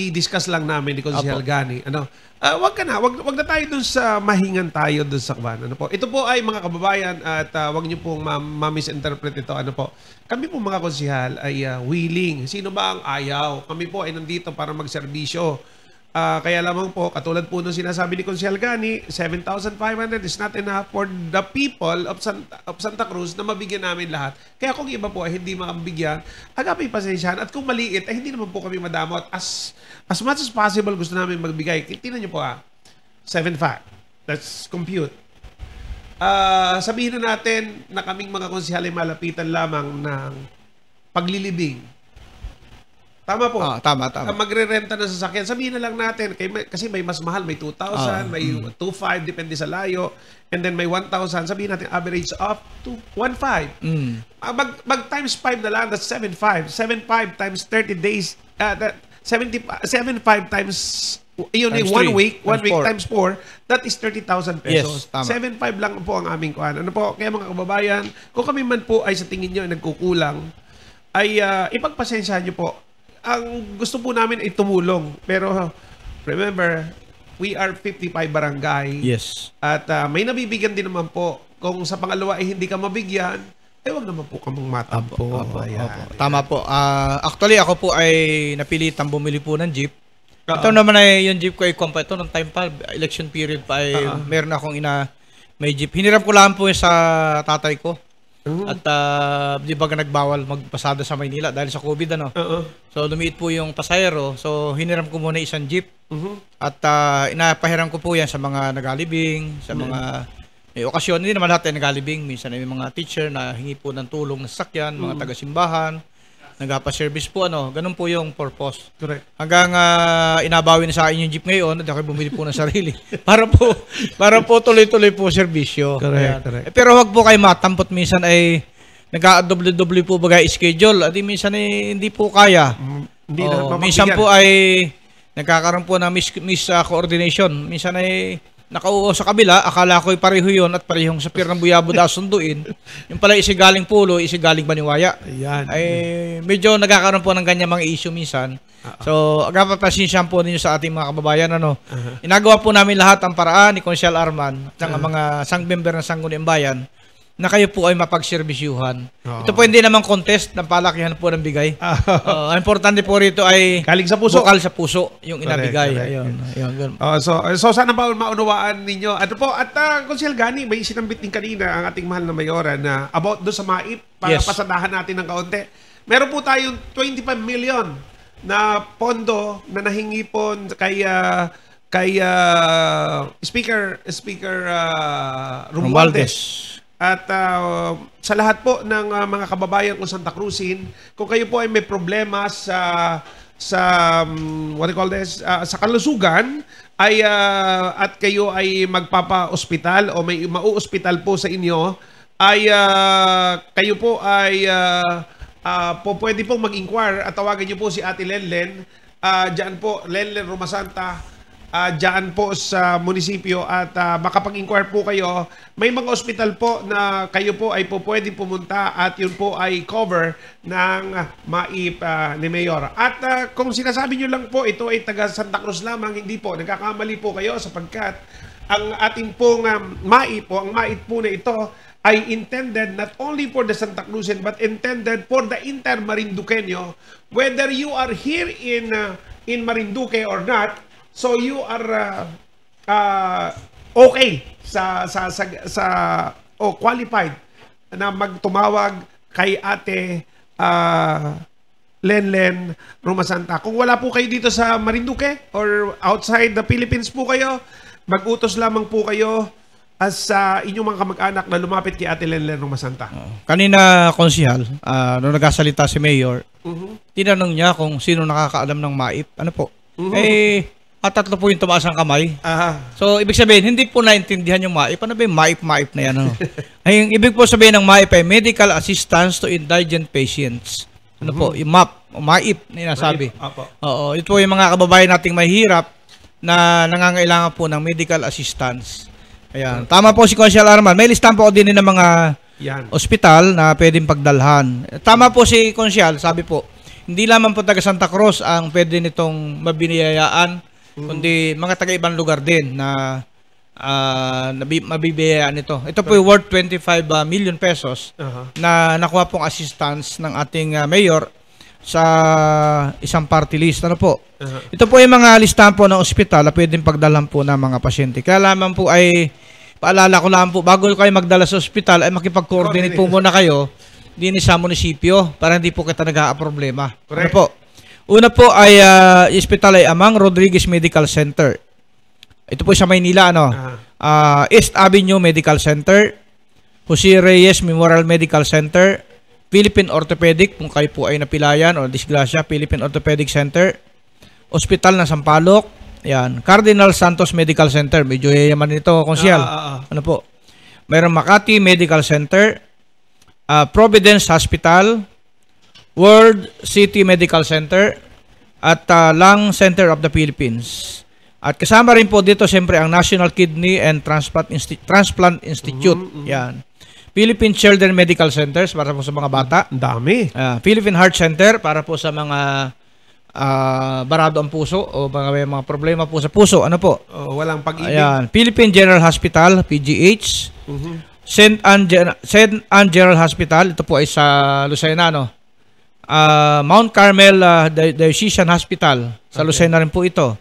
i-discuss lang namin ni Konsehal Gani. Wag na tayo dun sa mahingan tayo dun sa kaban. Ito po ay mga kababayan at wag niyo pong ma-misinterpret ito. Kami po mga konsehal ay willing. Sino ba ang ayaw? Kami po ay nandito para magserbisyo. Kaya lamang po, katulad po nung sinasabi ni Konsehal Gani, 7,500 is not enough for the people of Santa Cruz na mabigyan namin lahat. Kaya kung iba po ay hindi makabigyan, agapay pasensyahan. At kung maliit, ay hindi naman po kami madamot. As much as possible, gusto namin magbigay. Tingnan niyo po 7,500. Let's compute. Sabihin na natin na kaming mga konsehal ay malapitan lamang ng paglilibing. Tama po. Tama. Magre-renta ng sasakyan. Sabihin na lang natin, kasi may mas mahal, may 2,000, may 2,500, depende sa layo. And then may 1,000. Sabihin natin, average up to 1,500. Mag times 5 na lang, that's 7,500. 7,500 times 30 days, 7,500 times, yun Times 1 3, week, 1 week 4. times 4, that is 30,000 pesos. Yes, tama. 7,500 lang po ang aming kuhan. Kaya mga kababayan, kung kami man po ay sa tingin nyo ay nagkukulang, ay ipagpasensyahan nyo po. Ang gusto po namin ay tumulong. Pero remember, we are 55 barangay. Yes. At may nabibigyan din naman po. Kung sa pangalawa ay hindi ka mabigyan, wag naman po kamang matampo. Tama po. Actually, ako po ay napilitang bumili po ng jeep. Ito naman ay yung jeep ko ay ito nung time pa, election period pa ay meron akong may jeep. Hiniram ko lang po yung sa tatay ko. At di ba nagbawal magpasada sa Maynila dahil sa COVID So lumiit po yung pasahero. So hiniram ko muna isang jeep. At inapahiram ko po yan sa mga nagalibing, sa mga May okasyon, hindi naman lahat ay nagalibing. Minsan ay may mga teacher na hingi po ng tulong na sasakyan, mga taga-simbahan, nagpa-service po, ganun po yung purpose. Correct. Hanggang inabawi na sa akin yung jeep ngayon, at ako bumili po ng sarili. para po tuloy-tuloy po serbisyo. Correct, correct. Pero wag po kayo matampot, minsan ay nag-doble-doble po bagay schedule, at minsan ay hindi po kaya. Hindi na minsan po ay nagkakaroon po ng coordination. Minsan ay nakauo sa kabila, akala ko'y pareho yun at parehong sa Pier ng Buyabo sunduin. Yung pala isigaling Pulo, isigaling Baniwaya. Ayan. Ay medyo nagkakaroon po ng ganyan mga issue minsan. So, agapapasensyahan po ninyo sa ating mga kababayan. Inagawa po namin lahat ang paraan ni Consial Arman at ang mga sang-member ng Sangguniang Bayan na kayo po ay mapagserbisyuhan. Ito po hindi naman contest ng palakihan po ng bigay. Ang importante po rito ay galing sa puso. Bukal sa puso yung inabigay. Correct. Ayun. So sana pa maunawaan ninyo. Consiel Gani, may sinambit din kanina ang ating mahal na mayora na about do sa MAIP para pasadahan natin ng kaunti. Meron po tayong 25 million na pondo na nahingi po kay Speaker Romualdez. At sa lahat po ng mga kababayan kong Santa Cruzin, kung kayo po ay may problema sa sa kalusugan ay at kayo ay magpapa-ospital o may mau-ospital po sa inyo, ay kayo po ay pwede pong mag-inquire at tawagan niyo po si Ate Lenlen. Diyan po, Lenlen Romasanta, diyan po sa munisipyo, at makapag-inquire po kayo. May mga ospital po na kayo po ay po pwedeng pumunta at yun po ay cover ng MAIP ni Mayor. At kung sinasabi nyo lang po ito ay taga Santa Cruz lamang, hindi po. Nagkakamali po kayo sapagkat ang ating pong MAIP o ang MAIP po na ito ay intended not only for the Santa Cruzan but intended for the entire Marinduqueño. Whether you are here in Marinduque or not, so you are okay qualified na magtumawag kay Ate Lenlen Romasanta. Kung wala po kayo dito sa Marinduque or outside the Philippines po kayo, mag-utos lamang po kayo sa inyong mga kamag-anak na lumapit kay Ate Lenlen Romasanta. Kanina, Konsihal, nung nagkasalita si Mayor, tinanong niya kung sino nakakaalam ng MAIP. Ano po? Tatlo po yung tumaas ang kamay. So, ibig sabihin, hindi po naintindihan yung MAIP. Ano ba yung MAIP na yan? Ay, yung ibig po sabihin ng MAIP ay Medical Assistance to Indigent Patients. Ano po? Yung MAIP na nasabi. Oo, ito po yung mga kababayan nating mahirap na nangangailangan po ng medical assistance. Ayan. Tama po si Consiel Arman. May listahan po din ng mga ospital na pwedeng pagdalhan. Tama po si Consiel, sabi po, hindi lamang po taga Santa Cruz ang pwede nitong mabiniyayaan, kundi mga taga-ibang lugar din na mabibiyayaan ito. Ito po yung worth 25 million pesos na nakuha pong assistance ng ating mayor sa isang party list. Ano po? Ito po yung mga listahan po ng ospital na pwedeng pagdalan po ng mga pasyente. Kaya lamang po ay, paalala ko lang po, bago kayo magdala sa ospital ay makipag-coordinate po muna kayo din sa munisipyo para hindi po kita nag-a-problema. Ano po? Una po ay ospital ay Amang Rodriguez Medical Center. Ito po sa Maynila, East Avenue Medical Center, Jose Reyes Memorial Medical Center, Philippine Orthopedic, kung kayo po ay napilayan o disgrasya, Philippine Orthopedic Center, Hospital ng Sampaloc, yan, Cardinal Santos Medical Center, medyo yaman nito, Konsyal. Ano po? Mayroong Makati Medical Center, Providence Hospital, World City Medical Center, at Lung Center of the Philippines. At kasama rin po dito siyempre ang National Kidney and Transplant Institute. Yan. Philippine Children Medical Centers para po sa mga bata. Dami. Philippine Heart Center para po sa mga barado ang puso o may mga problema po sa puso. Ano po? Walang pag-ibig. Ayan. Philippine General Hospital, PGH. St. Anne General Hospital, ito po ay sa Lucena, Mount Carmel Diocesan Hospital, sa Lucena rin po ito.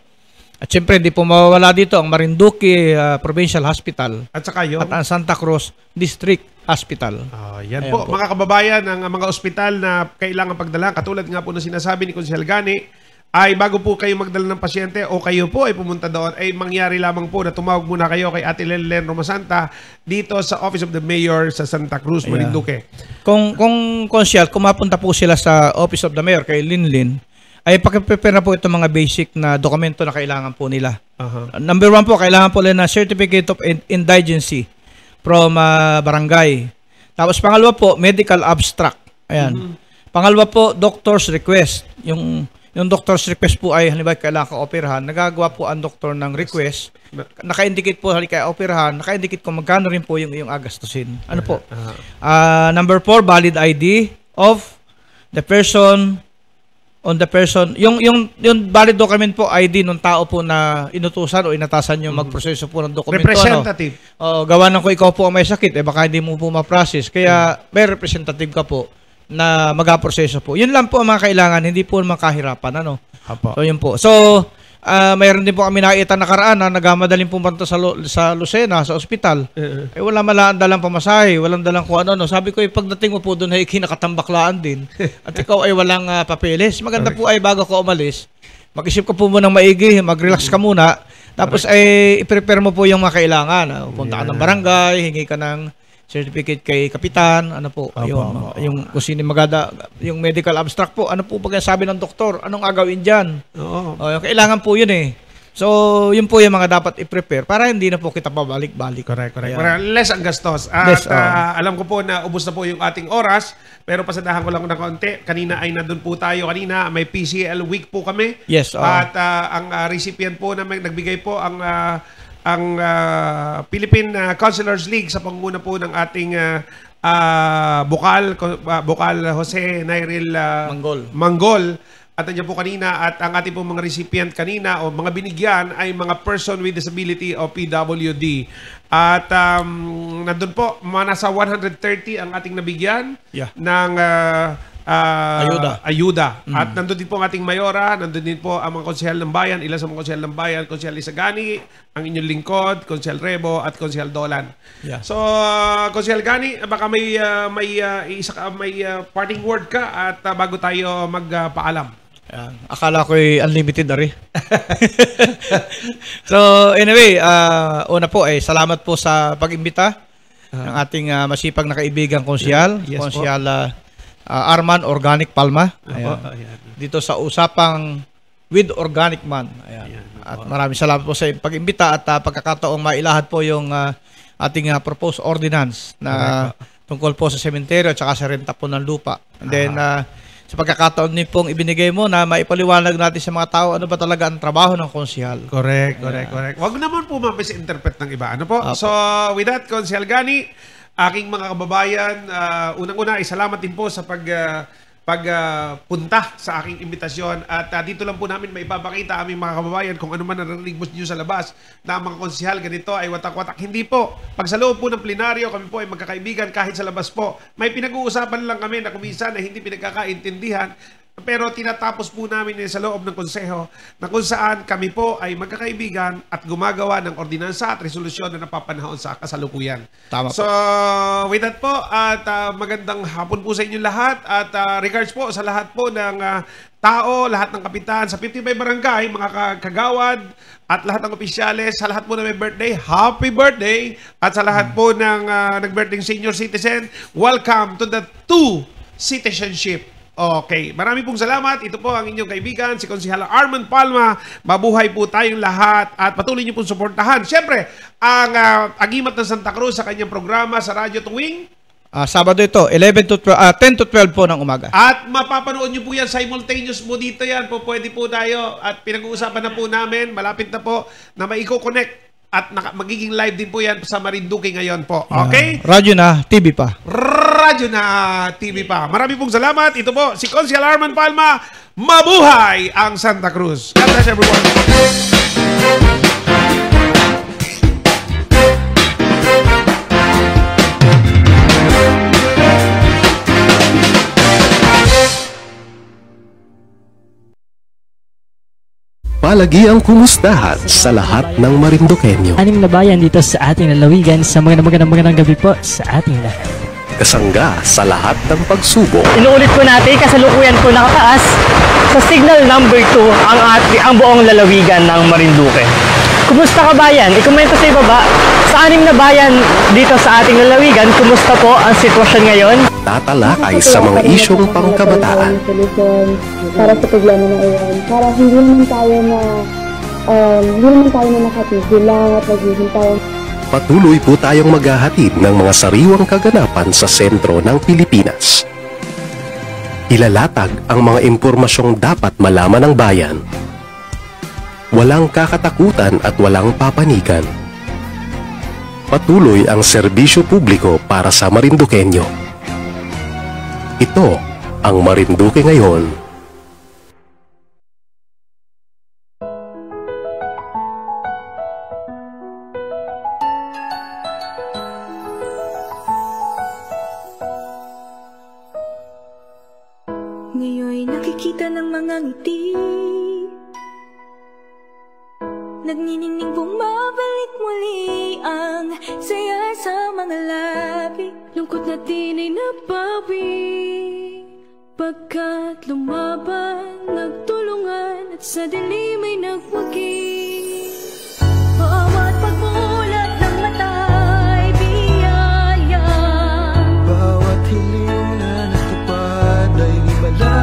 At syempre, hindi po mawawala dito ang Marinduque Provincial Hospital. At saka yung? At ang Santa Cruz District Hospital. Yan po, mga kababayan, ang mga ospital na kailangan pagdala, katulad nga po na sinasabi ni Consiel Gani, ay bago po kayo magdala ng pasyente o kayo po ay pumunta doon, ay mangyari lamang po na tumawag muna kayo kay Ate Lenlen Romasanta dito sa Office of the Mayor sa Santa Cruz, Marinduque. Kung konsyal, kung mapunta po sila sa Office of the Mayor kay Linlin, ay pakiprepare na po itong mga basic na dokumento na kailangan po nila. Number 1 po, kailangan po nila na Certificate of Indigency from barangay. Tapos pangalawa po, medical abstract. Ayan. Pangalawa po, doctor's request. Yung doctor's request po ay halimbawa kailangan ka-operahan, nagagawa po ang doktor ng request, naka-indicate po halika operahan, naka-indicate kung magkano rin po yung agastusin. Ano po? Number 4, valid ID of the person yung valid document po, ID ng tao po na inutusan o inatasan yung magproseso po ng dokumento. Representative. Gawa ng kung ikaw po ang may sakit, baka hindi mo po ma-process. Kaya may representative ka po na mag-proseso po. Yun lang po ang mga kailangan, hindi po makahirapan. So, yun po. So, mayroon din po kami nakita nakaraan na nagmadaling pumunta sa Lucena, sa ospital. Wala malaan dalang pamasahe, walang dalang kung ano. Sabi ko, pagdating mo po doon ay kinakatambaklaan din. At ikaw ay walang papeles. Maganda po ay bago ka umalis, mag-isip ka po munang maigi, mag-relax ka muna. Tapos ay i-prepare mo po yung mga kailangan. Punta ka ng barangay, hingi ka ng certificate kay kapitan, yung kung sino yung medical abstract po, ano po pag sabi ng doktor, anong agawin diyan? Yung kailangan po yun eh. So, yun po yung mga dapat i-prepare para hindi na po kita pabalik-balik. Correct. Para less ang gastos. At alam ko po na ubos na po yung ating oras, pero pasadahan ko lang ng konti. Kanina ay nandun po tayo. Kanina may PCL week po kami. Yes. At ang recipient po na nagbigay po ang Philippine Councilors League sa pangunguna po ng ating Bukal Jose Nairil Manggol. At nandiyan po kanina at ang ating po mga recipient kanina o mga binigyan ay mga person with disability o PWD. At nandun po, nasa 130 ang ating nabigyan ng ayuda. At nandun din po ang ating mayora, nandun din po ang mga konsehal ng bayan, ilan sa mga konsehal ng bayan, Konsehal Isagani, ang inyong lingkod, Konsehal Rebo, at Konsehal Dolan. So, Konsehal Gani, baka may parting word ka at bago tayo magpaalam. Akala ko'y unlimited ari. So, anyway, una po salamat po sa pag-imbita ng ating masipag na kaibigang konsyal, Konsyal Arman Organic Palma. Dito sa usapang with Organic Man. At maraming salamat po sa pag-imbita at pagkakataong mailahad po yung ating proposed ordinance na tungkol po sa sementeryo at saka sa renta po ng lupa. And then, sa pagkakataon din pong ibinigay mo na maipaliwanag natin sa mga tao ano ba talaga ang trabaho ng konsyal. Correct. Huwag naman po interpret ng iba. Ano po? So, with that, Konsyal Gani, aking mga kababayan, unang-una ay salamat din po sa pagpunta sa aking imbitasyon at dito lang po namin maipapakita aming mga kababayan kung ano man narinig mo nyo sa labas na ang mga konsehal ganito ay watak-watak. Hindi po. Pag sa loob po ng plenaryo, kami po ay magkakaibigan kahit sa labas po. May pinag-uusapan lang kami na kuminsan na hindi pinagkakaintindihan. Pero tinatapos po namin sa loob ng konseho na kung saan kami po ay magkakaibigan at gumagawa ng ordinansa at resolusyon na napapanahon sa kasalukuyan. Tama so, with that po, at magandang hapon po sa inyo lahat at regards po sa lahat po ng tao, lahat ng kapitan sa 55 barangay, mga kagawad at lahat ng opisyales, sa lahat po na may birthday, happy birthday! At sa lahat po ng nag-birthday senior citizen, welcome to the 2 citizenship. Okay, marami pong salamat. Ito po ang inyong kaibigan, si Konsehal Arman Palma. Mabuhay po tayong lahat at patuloy niyo pong suportahan. Siyempre, ang Agimat ng Santa Cruz sa kanyang programa sa radyo tuwing Sabado ito, 10 to 12 po ng umaga. At mapapanood niyo po yan, simultaneous po dito yan. Pwede po tayo at pinag-uusapan na po namin, malapit na po na maiko-connect. At magiging live din po yan sa Marinduque ngayon po. Okay? Radyo na, TV pa. Radyo na, TV pa. Marami pong salamat. Ito po, si Konsehal Arman Palma. Mabuhay ang Santa Cruz. God bless everyone. Palagi ang kumustahan sa lahat ng Marinduqueño. Anim na bayan dito sa ating lalawigan sa magandang gabi po sa ating lahat. Kasangga sa lahat ng pagsubok. Inuulit po natin, kasalukuyan po nakataas sa signal number 2 ang buong lalawigan ng Marinduque. Kumusta ka bayan? Ikomento sa ibaba, sa 6 na bayan dito sa ating lalawigan, kumusta po ang sitwasyon ngayon? Tatalakay sa mga isyong pangkabataan. Para sa problema na iyon. Para hindi naman tayo na nakatigil lang at naghihintay. Patuloy po tayong maghahatid ng mga sariwang kaganapan sa sentro ng Pilipinas. Ilalatag ang mga impormasyong dapat malaman ng bayan. Walang kakatakutan at walang papanigan. Patuloy ang serbisyo publiko para sa Marinduqueño. Ito ang Marinduque ngayon. Ngayon'y nakikita ng mga ngiti, nagniningning bumabalik muli ang saya sa mga labi. Lungkot natin ay nabawi, pagkat lumaban, nagtulungan at sa dilim ay nagwagi. Bawat pagmulat ng mata'y biyaya, bawat hiling na natupad ay himala,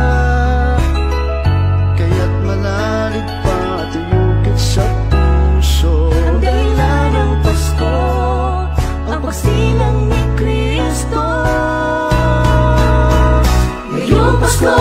kaya't manalig pa at iyukit sa puso. ang dahilan ng Pasko, ang pagsilang ni Kristo. Ngayong Pasko